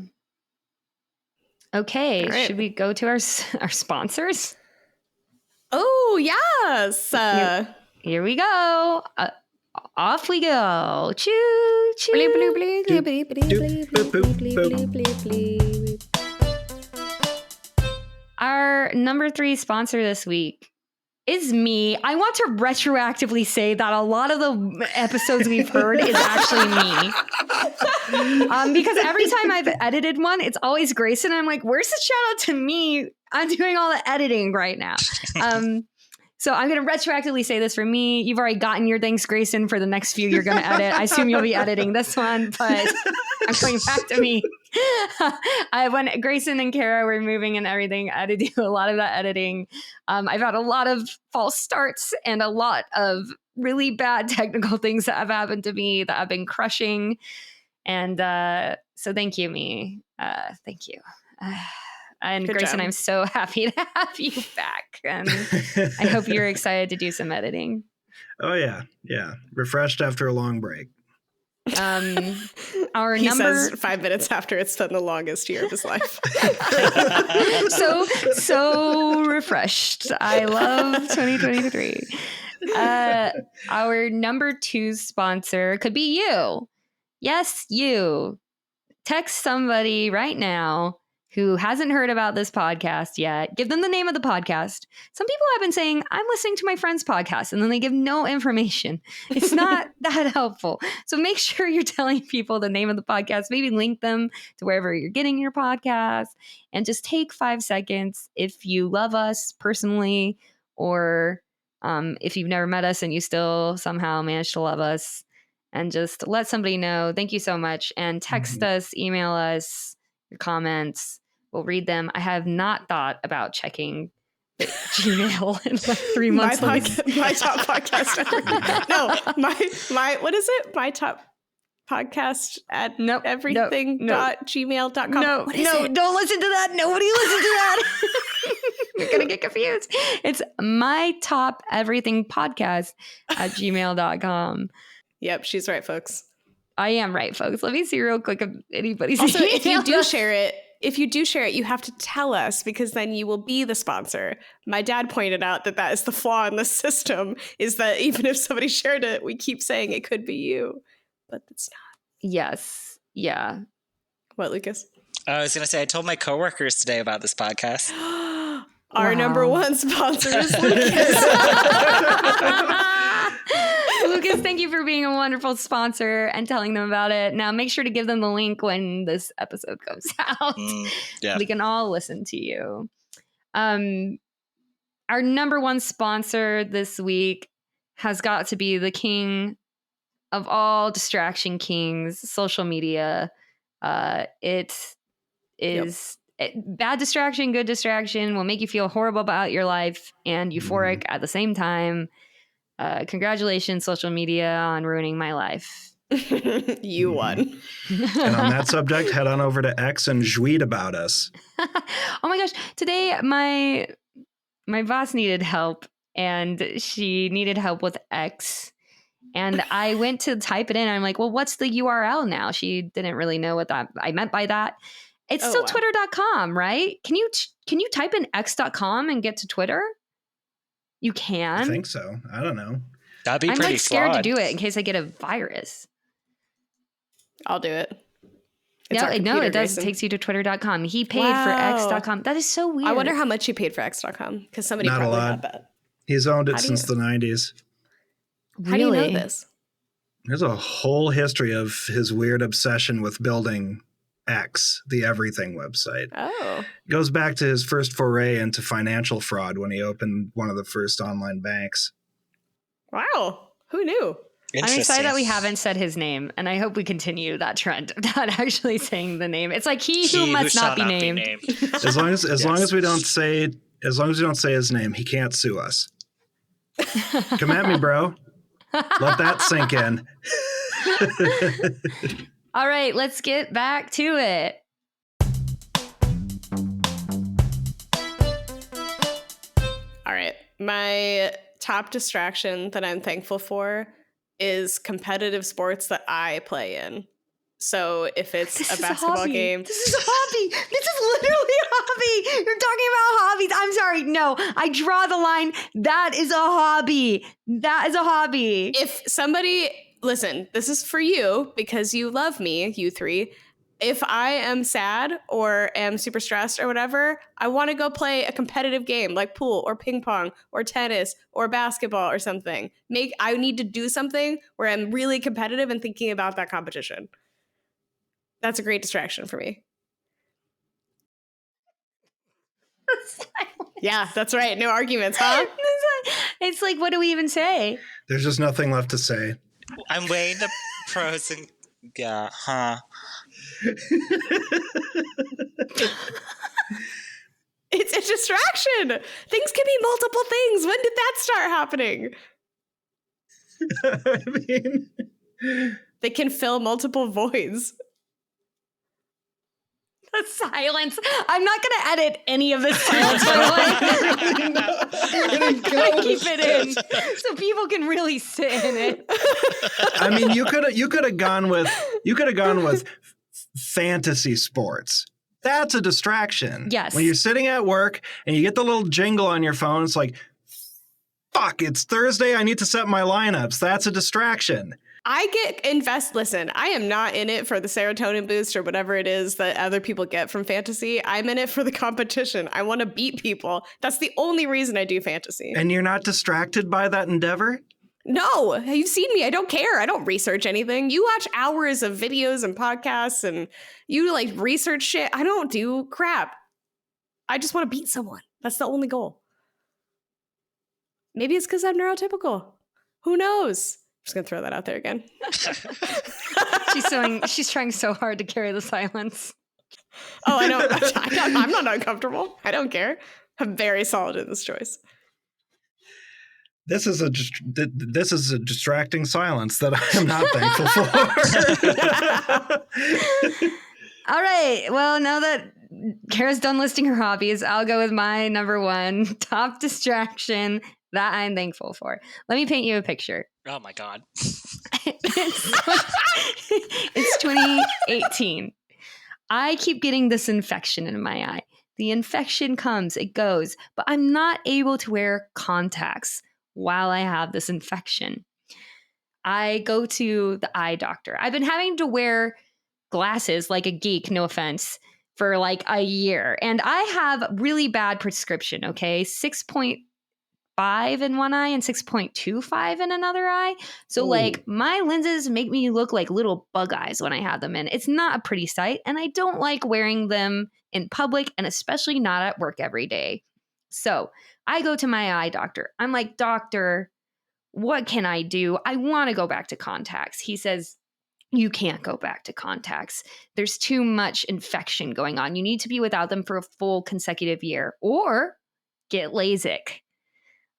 Okay, right. should we go to our sponsors? Oh, yes. Here we go. Off we go. Choo choo. Our number 3 sponsor this week is me. I want to retroactively say that a lot of the episodes we've heard is actually me. Because every time I've edited one, it's always Grayson. I'm like, where's the shout out to me? I'm doing all the editing right now. So I'm going to retroactively say this for me. You've already gotten your thanks, Grayson, for the next few you're going to edit. I assume you'll be editing this one, but I'm going back to me. When Grayson and Kara were moving and everything, I had to do a lot of that editing. I've had a lot of false starts and a lot of really bad technical things that have happened to me that I've been crushing. And so thank you, me. Thank you. And Good Grayson, job. I'm so happy to have you back. And I hope you're excited to do some editing. Oh, yeah. Yeah. Refreshed after a long break. Our He number says 5 minutes after it's been the longest year of his life. so refreshed. I love 2023. Our number 2 sponsor could be you. Yes, you. Text somebody right now who hasn't heard about this podcast yet. Give them the name of the podcast. Some people have been saying, I'm listening to my friend's podcast, and then they give no information. It's not that helpful. So make sure you're telling people the name of the podcast. Maybe link them to wherever you're getting your podcast, and just take 5 seconds if you love us personally, or if you've never met us and you still somehow managed to love us, and just let somebody know. Thank you so much. And text us, email us your comments. We'll read them. I have not thought about checking Gmail in like 3 months. My top podcast ever. No, my what is it? My top podcast at everything.gmail.com. No, don't listen to that. Nobody listen to that. You're going to get confused. It's my top everything podcast at gmail.com. Yep, she's right, folks. I am right, folks. Let me see real quick if anybody's Also, if you do share it, you have to tell us, because then you will be the sponsor. My dad pointed out that is the flaw in the system, is that even if somebody shared it, we keep saying it could be you, but it's not. Yes. Yeah. What, Lucas? I was going to say, I told my coworkers today about this podcast. Our number 1 sponsor is Lucas. Lucas, thank you for being a wonderful sponsor and telling them about it. Now make sure to give them the link when this episode comes out. Yeah. We can all listen to you. Our number 1 sponsor this week has got to be the king of all distraction kings, social media. It is bad distraction, good distraction, will make you feel horrible about your life and euphoric at the same time. Congratulations, social media, on ruining my life. You won. And on that subject, head on over to X and tweet about us. Oh my gosh. Today, my boss needed help, and she needed help with X. And I went to type it in. And I'm like, well, what's the URL now? She didn't really know what I meant by that. It's still twitter.com, right? Can you type in x.com and get to Twitter? You can. I think so. I don't know. That'd be I'm pretty like scared flawed. to do it in case I get a virus. I'll do it. No, it does. Grayson. It takes you to twitter.com. He paid for x.com. That is so weird. I wonder how much he paid for x.com, because somebody Not a probably lot. had that. He's owned it since the 90s. How do you know this? There's a whole history of his weird obsession with building X, the everything website. Oh. It goes back to his first foray into financial fraud when he opened one of the first online banks. Wow. Who knew? I'm excited that we haven't said his name, and I hope we continue that trend of not actually saying the name. It's like he who must not be named. As long as we don't say his name, he can't sue us. Come at me, bro. Let that sink in. All right, let's get back to it. All right. My top distraction that I'm thankful for is competitive sports that I play in. So if it's a basketball game. This is a hobby. This is literally a hobby. You're talking about hobbies. I'm sorry. No, I draw the line. That is a hobby. That is a hobby. If somebody, listen, this is for you because you love me, you three. If I am sad or am super stressed or whatever, I want to go play a competitive game like pool or ping pong or tennis or basketball or something. I need to do something where I'm really competitive and thinking about that competition. That's a great distraction for me. Yeah, that's right. No arguments, huh? It's like, what do we even say? There's just nothing left to say. I'm weighing the pros and It's a distraction. Things can be multiple things. When did that start happening? I mean, they can fill multiple voids. The silence. I'm not going to edit any of this silence. I'm going to keep it in so people can really sit in it. I mean, you could have gone with fantasy sports. That's a distraction. Yes. When you're sitting at work and you get the little jingle on your phone, it's like, fuck, it's Thursday. I need to set my lineups. That's a distraction. Listen, I am not in it for the serotonin boost or whatever it is that other people get from fantasy. I'm in it for the competition. I want to beat people. That's the only reason I do fantasy. And you're not distracted by that endeavor? No, you've seen me. I don't care. I don't research anything. You watch hours of videos and podcasts and you like research shit. I don't do crap. I just want to beat someone. That's the only goal. Maybe it's because I'm neurotypical. Who knows? Just gonna throw that out there again. She's trying so hard to carry the silence. Oh, I know. I'm not uncomfortable. I don't care. I'm very solid in this choice. This is a distracting silence that I am not thankful for. All right. Well, now that Kara's done listing her hobbies, I'll go with my number one top distraction that I'm thankful for. Let me paint you a picture. Oh my God. It's 2018. I keep getting this infection in my eye. The infection comes, it goes, but I'm not able to wear contacts while I have this infection. I go to the eye doctor. I've been having to wear glasses like a geek, no offense, for like a year. And I have really bad prescription, okay? 6.5 in one eye and 6.25 in another eye. So like my lenses make me look like little bug eyes when I have them in. It's not a pretty sight, and I don't like wearing them in public, and especially not at work every day. So I go to my eye doctor. I'm like, doctor, what can I do? I want to go back to contacts. He says, you can't go back to contacts. There's too much infection going on. You need to be without them for a full consecutive year or get LASIK.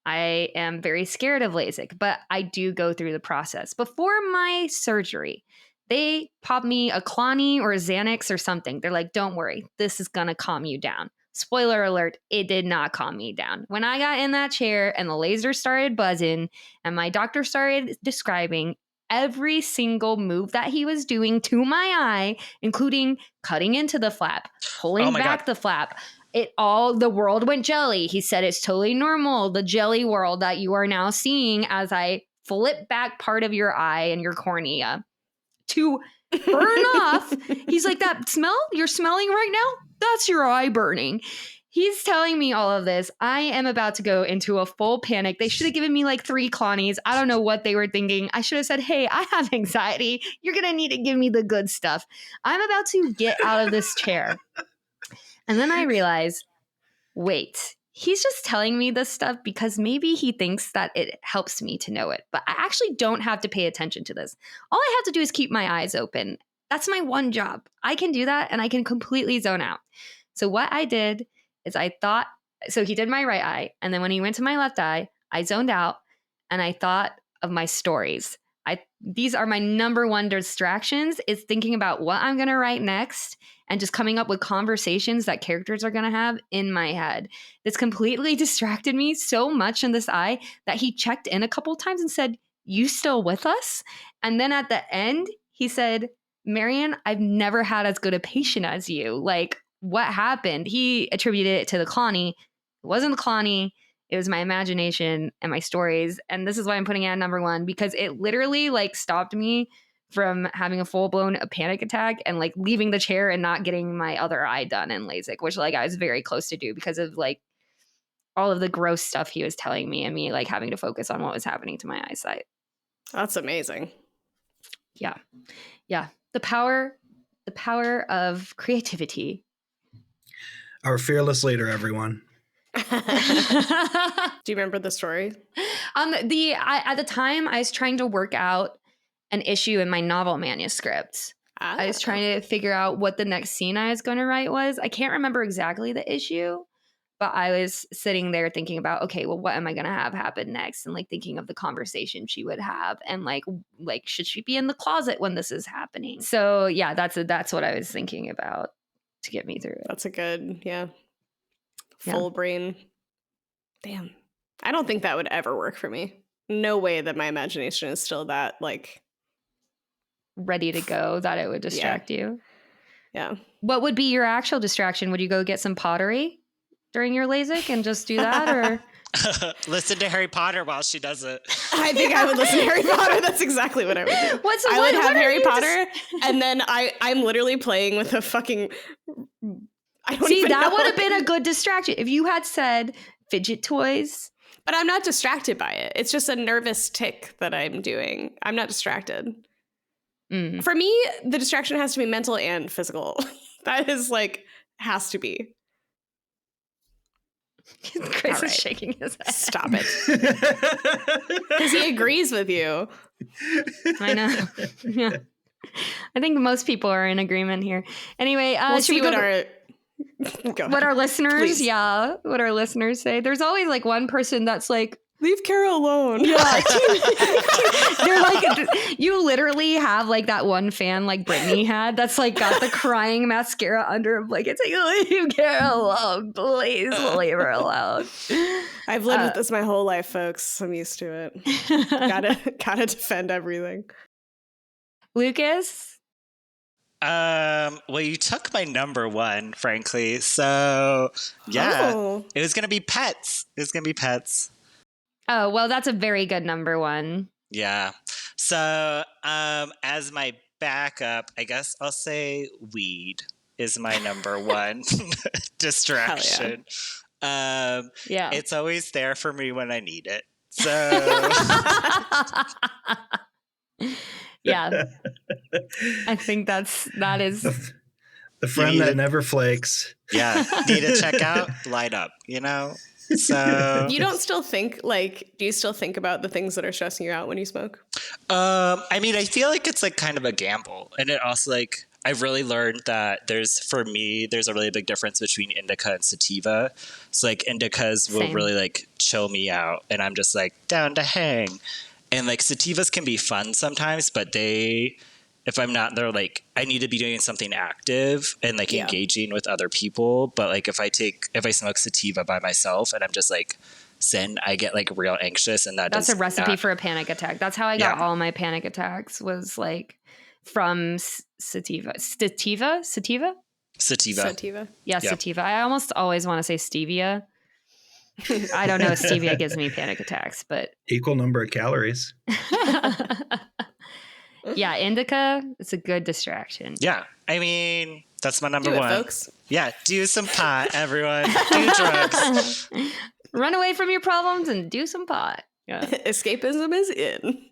I am very scared of LASIK, but I do go through the process. Before my surgery, they pop me a Clonny or a Xanax or something. They're like, don't worry, this is going to calm you down. Spoiler alert, it did not calm me down. When I got in that chair and the laser started buzzing and my doctor started describing every single move that he was doing to my eye, including cutting into the flap, pulling back the flap, the world went jelly. He said it's totally normal, the jelly world that you are now seeing as I flip back part of your eye and your cornea to burn off. He's like, that smell you're smelling right now, that's your eye burning. He's telling me all of this. I am about to go into a full panic. They should have given me like 3 Clonnies. I don't know what they were thinking. I should have said, hey, I have anxiety. You're going to need to give me the good stuff. I'm about to get out of this chair. And then I realize, wait, he's just telling me this stuff because maybe he thinks that it helps me to know it. But I actually don't have to pay attention to this. All I have to do is keep my eyes open. That's my one job. I can do that and I can completely zone out. So what I did is so he did my right eye. And then when he went to my left eye, I zoned out and I thought of my stories. These are my number one distractions, is thinking about what I'm going to write next and just coming up with conversations that characters are going to have in my head. This completely distracted me so much in this eye that he checked in a couple of times and said, "You still with us?" And then at the end, he said, "Marion, I've never had as good a patient as you. Like, what happened?" He attributed it to the Clonny. It wasn't the Clonny. It was my imagination and my stories. And this is why I'm putting it at number one, because it literally like stopped me from having a full-blown panic attack and like leaving the chair and not getting my other eye done in LASIK, which like I was very close to do because of like all of the gross stuff he was telling me and me like having to focus on what was happening to my eyesight. That's amazing. Yeah. Yeah. The power of creativity. Our fearless leader, everyone. Do you remember the story? At the time, I was trying to work out an issue in my novel manuscript. I was trying to figure out what the next scene I was going to write was. I can't remember exactly the issue, but I was sitting there thinking about, okay, well, what am I going to have happen next? And like thinking of the conversation she would have and like should she be in the closet when this is happening? So yeah, that's what I was thinking about to get me through it. That's a good, full brain. Damn. I don't think that would ever work for me. No way that my imagination is still that like ready to go that it would distract you. Yeah. What would be your actual distraction? Would you go get some pottery during your LASIK and just do that, or listen to Harry Potter while she does it? I think I would listen to Harry Potter. That's exactly what I would do. I would have Harry Potter, and then I'm literally playing with a fucking. I don't even that know. would have been a good distraction if you had said fidget toys. But I'm not distracted by it. It's just a nervous tick that I'm doing. I'm not distracted. For me, the distraction has to be mental and physical. That is like, has to be. Grayson is shaking his head. Stop it. Because he agrees with you. I know. Yeah. I think most people are in agreement here. Anyway, we'll see what our listeners, what our listeners say. There's always like one person that's like, leave Kara alone. Yeah. They're like, you literally have like that one fan like Brittany had that's like got the crying mascara under a blanket. It's like, leave Kara alone. Please leave her alone. I've lived with this my whole life, folks. I'm used to it. Gotta defend everything. Lucas? Well, you took my number one, frankly. So yeah, It was gonna be pets. Oh, well, that's a very good number one. Yeah. So, as my backup, I guess I'll say weed is my number one distraction. Yeah. It's always there for me when I need it. So yeah. I think that is the friend that never flakes. Yeah. Need to check out, light up, So you don't still think do you still think about the things that are stressing you out when you smoke? I mean, I feel like it's like kind of a gamble. And it also like I've really learned that there's a really big difference between indica and sativa. So like indicas will really like chill me out and I'm just like down to hang. And like sativas can be fun sometimes, but if I'm not there, like I need to be doing something active and like engaging with other people. But like if I smoke sativa by myself and I'm just like zen, I get like real anxious, and that's a recipe for a panic attack. That's how I got all my panic attacks, was like from sativa. Yeah, sativa. I almost always want to say stevia. I don't know if stevia gives me panic attacks, but equal number of calories. Yeah, indica, it's a good distraction. Yeah. I mean, that's my number one. Folks. Yeah, do some pot, everyone. Do drugs. Run away from your problems and do some pot. Yeah. Escapism is in.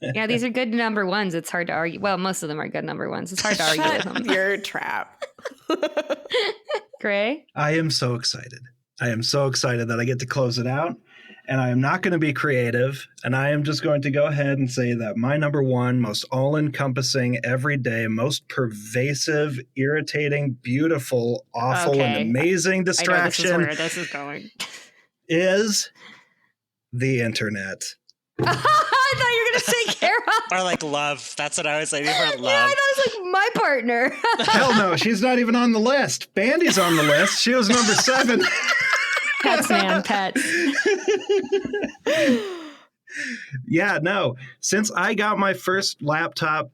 Yeah, these are good number ones. It's hard to argue. Well, most of them are good number ones. It's hard to argue with them. Your trap. Gray? I am so excited. I am so excited that I get to close it out. And I am not going to be creative. And I am just going to go ahead and say that my number one, most all-encompassing, everyday, most pervasive, irritating, beautiful, awful, and amazing distraction I know this is going. is the internet. I thought you were going to say Kara. Or like love. That's what I was saying for love. Yeah, I thought it was like my partner. Hell no, she's not even on the list. Bandy's on the list. She was number 7. Pets, man, pets. Yeah, no. Since I got my first laptop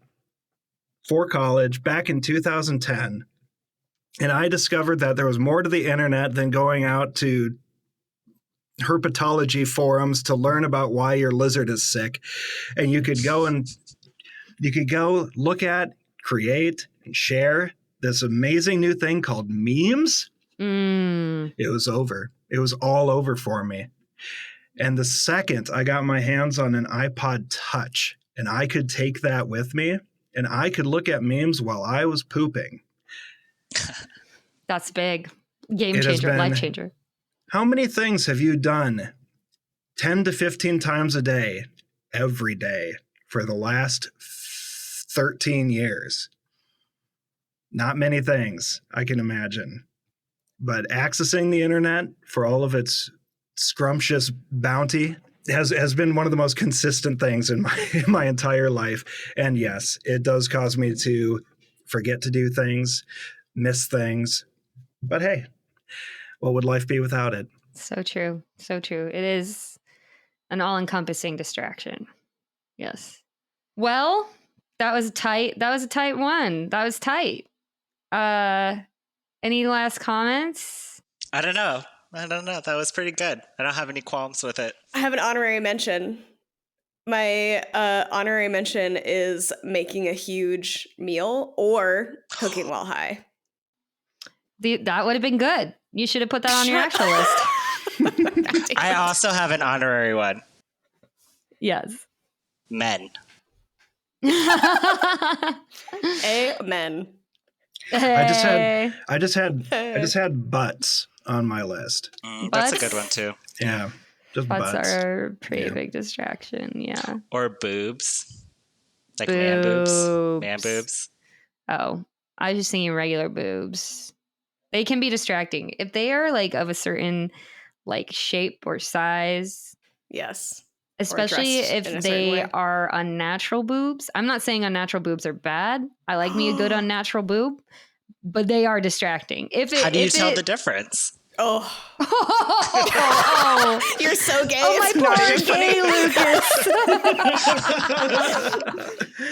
for college back in 2010, and I discovered that there was more to the internet than going out to herpetology forums to learn about why your lizard is sick. And you could go look at, create, and share this amazing new thing called memes. It was over. It was all over for me. And the second I got my hands on an iPod Touch and I could take that with me and I could look at memes while I was pooping. That's big. Game changer, life changer. How many things have you done 10 to 15 times a day, every day, for the last 13 years? Not many things, I can imagine. But accessing the internet for all of its scrumptious bounty has been one of the most consistent things in my entire life. And yes, it does cause me to forget to do things, miss things. But hey, what would life be without it? So true. So true. It is an all-encompassing distraction. Yes. Well, that was tight. That was a tight one. That was tight. Any last comments? I don't know. That was pretty good. I don't have any qualms with it. I have an honorary mention. My honorary mention is making a huge meal or cooking while high. That would have been good. You should have put that on your actual list. I also have an honorary one. Yes. Men. Amen. Hey. I just had butts on my list. That's a good one too. Yeah. Just butts butts are a pretty big distraction. Yeah. Or boobs. Like boobs. Man boobs. Oh, I was just thinking regular boobs. They can be distracting if they are like of a certain like shape or size. Yes. Especially if they are unnatural boobs. I'm not saying unnatural boobs are bad. I like me a good unnatural boob, but they are distracting. How do you tell the difference? Oh. You're so gay. Oh, my poor gay Lucas.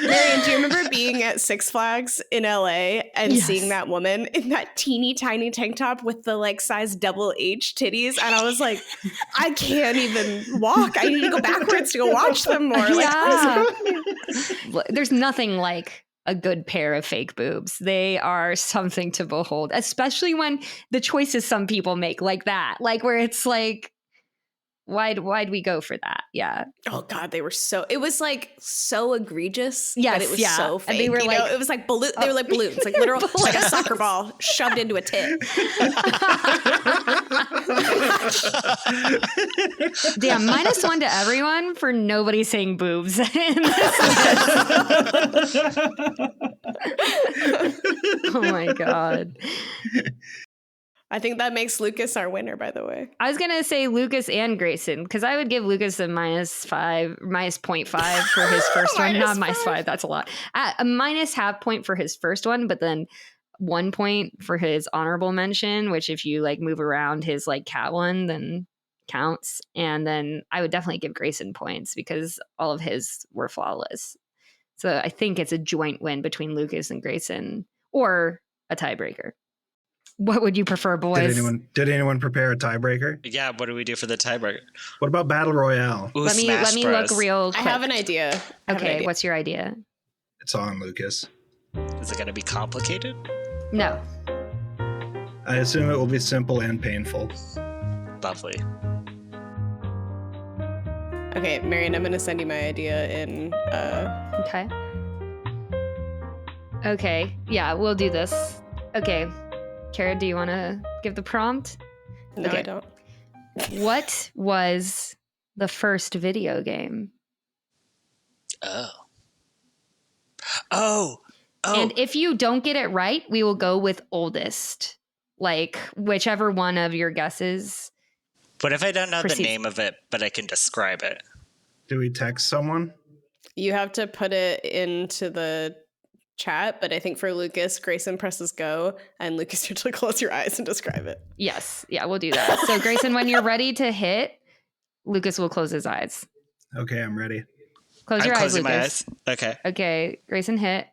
Marion, do you remember being at Six Flags in LA and seeing that woman in that teeny tiny tank top with the like size double H titties? And I was like, I can't even walk. I need to go backwards to go watch them more. Yeah. There's nothing like a good pair of fake boobs. They are something to behold, especially when the choices some people make like that, like where it's like, why'd we go for that? Yeah. Oh God, it was like so egregious. Yes, but it was so fake. And they were like, it was like balloon. They were like balloons, like literal, like a soccer ball shoved into a tit. Damn, -1 to everyone for nobody saying boobs. Oh my God. I think that makes Lucas our winner, by the way. I was going to say Lucas and Grayson, because I would give Lucas a -0.5 for his first one. Not -5, that's a lot. A -0.5 point for his first one, but then 1 point for his honorable mention, which if you like move around his like cat one, then counts. And then I would definitely give Grayson points because all of his were flawless. So I think it's a joint win between Lucas and Grayson, or a tiebreaker. What would you prefer, boys? Did anyone prepare a tiebreaker? Yeah, what do we do for the tiebreaker? What about Battle Royale? Ooh, let me look real quick. I have an idea. Okay, what's your idea? It's on, Lucas. Is it going to be complicated? No. I assume it will be simple and painful. Lovely. Okay, Marion, I'm going to send you my idea in... Okay. Okay, yeah, we'll do this. Okay. Kara, do you want to give the prompt? No, Okay. I don't. What was the first video game? Oh. And if you don't get it right, we will go with oldest. Like whichever one of your guesses. What if I don't know the Proceed. name of it, but I can describe it? Do we text someone? You have to put it into the chat, but I think for Lucas, Grayson presses go, and Lucas, you have to close your eyes and describe it. Yes. Yeah, we'll do that. So Grayson, when you're ready to hit, Lucas will close his eyes. Okay, I'm ready. Close I'm your eyes, closing my Lucas. eyes. Okay. Okay, Grayson hit.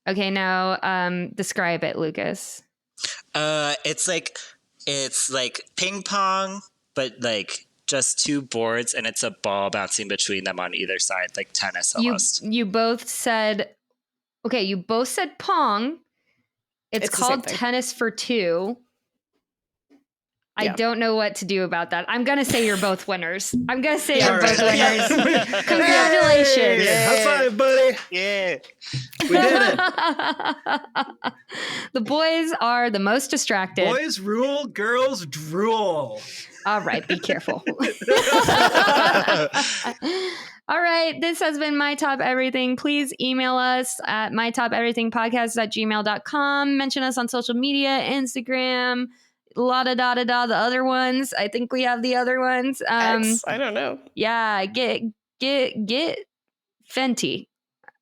Okay, now describe it, Lucas. It's like ping pong, but like just two boards, and it's a ball bouncing between them on either side, like tennis almost. You both said pong. It's It's the same called thing. tennis for two. I Yeah. don't know what to do about that. I'm gonna say you're both winners. I'm gonna say Yeah. you're both Yeah. winners. Congratulations. Hey, high five, buddy. Yeah. We did it. The boys are the most distracted. Boys rule, girls drool. All right, be careful. All right, this has been My Top Everything. Please email us at mytopeverythingpodcast@gmail.com. Mention us on social media, Instagram, la-da-da-da-da, the other ones. I think we have the other ones. X, I don't know. Yeah, get Fenty.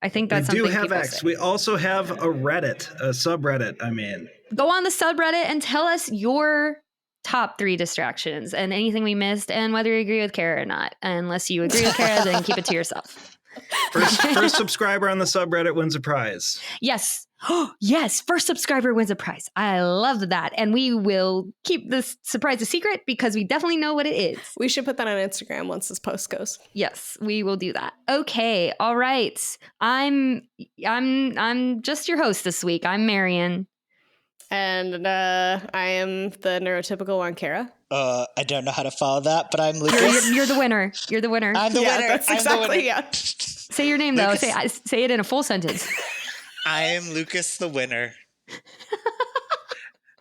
I think that's We do something have people X. say. We also have a subreddit. I mean, Go on the subreddit and tell us your top 3 distractions and anything we missed and whether you agree with Kara or not. Unless you agree with Kara, then keep it to yourself. first subscriber on the subreddit wins a prize. Yes. Yes. First subscriber wins a prize. I love that. And we will keep this surprise a secret because we definitely know what it is. We should put that on Instagram once this post goes. Yes, we will do that. Okay. All right. I'm just your host this week. I'm Marion. And I am the neurotypical one, Kara. I don't know how to follow that, but I'm Lucas. You're the winner. You're the winner. I'm the winner. That's I'm the winner. exactly, yeah. Say your name, though. Lucas. Say it in a full sentence. I am Lucas the winner.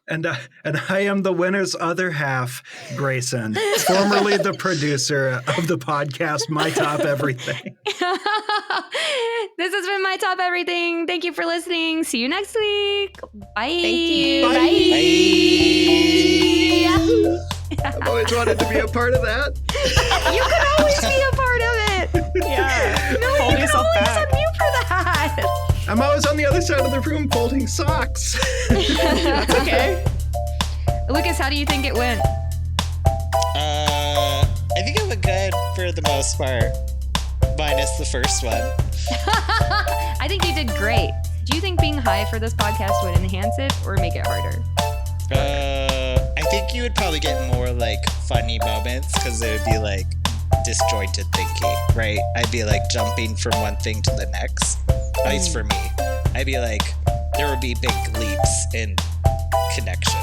And I am the winner's other half, Grayson, formerly the producer of the podcast My Top Everything. This has been My Top Everything. Thank you for listening. See you next week. Bye. Thank you. Bye. I've always wanted to be a part of that. You could always be a part of it. Yeah. No, Hold you could yourself always back. unmute for that. I'm always on the other side of the room folding socks. That's okay. Lucas, how do you think it went? I think it went good for the most part, minus the first one. I think you did great. Do you think being high for this podcast would enhance it or make it harder? I think you would probably get more like funny moments because it would be like disjointed thinking, right? I'd be like jumping from one thing to the next. At least for me, I'd be like, there would be big leaps in connections,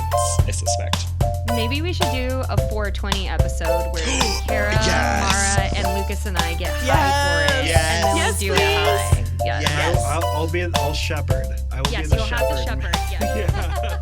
I suspect. Maybe we should do a 420 episode where Kara, Yes. Mara, and Lucas and I get high Yes. for it. Yes. And then Yes, we'll do please. it high. Yes. Yes. I'll shepherd. I will Yes, be the you'll have to shepherd. Yes. Yeah.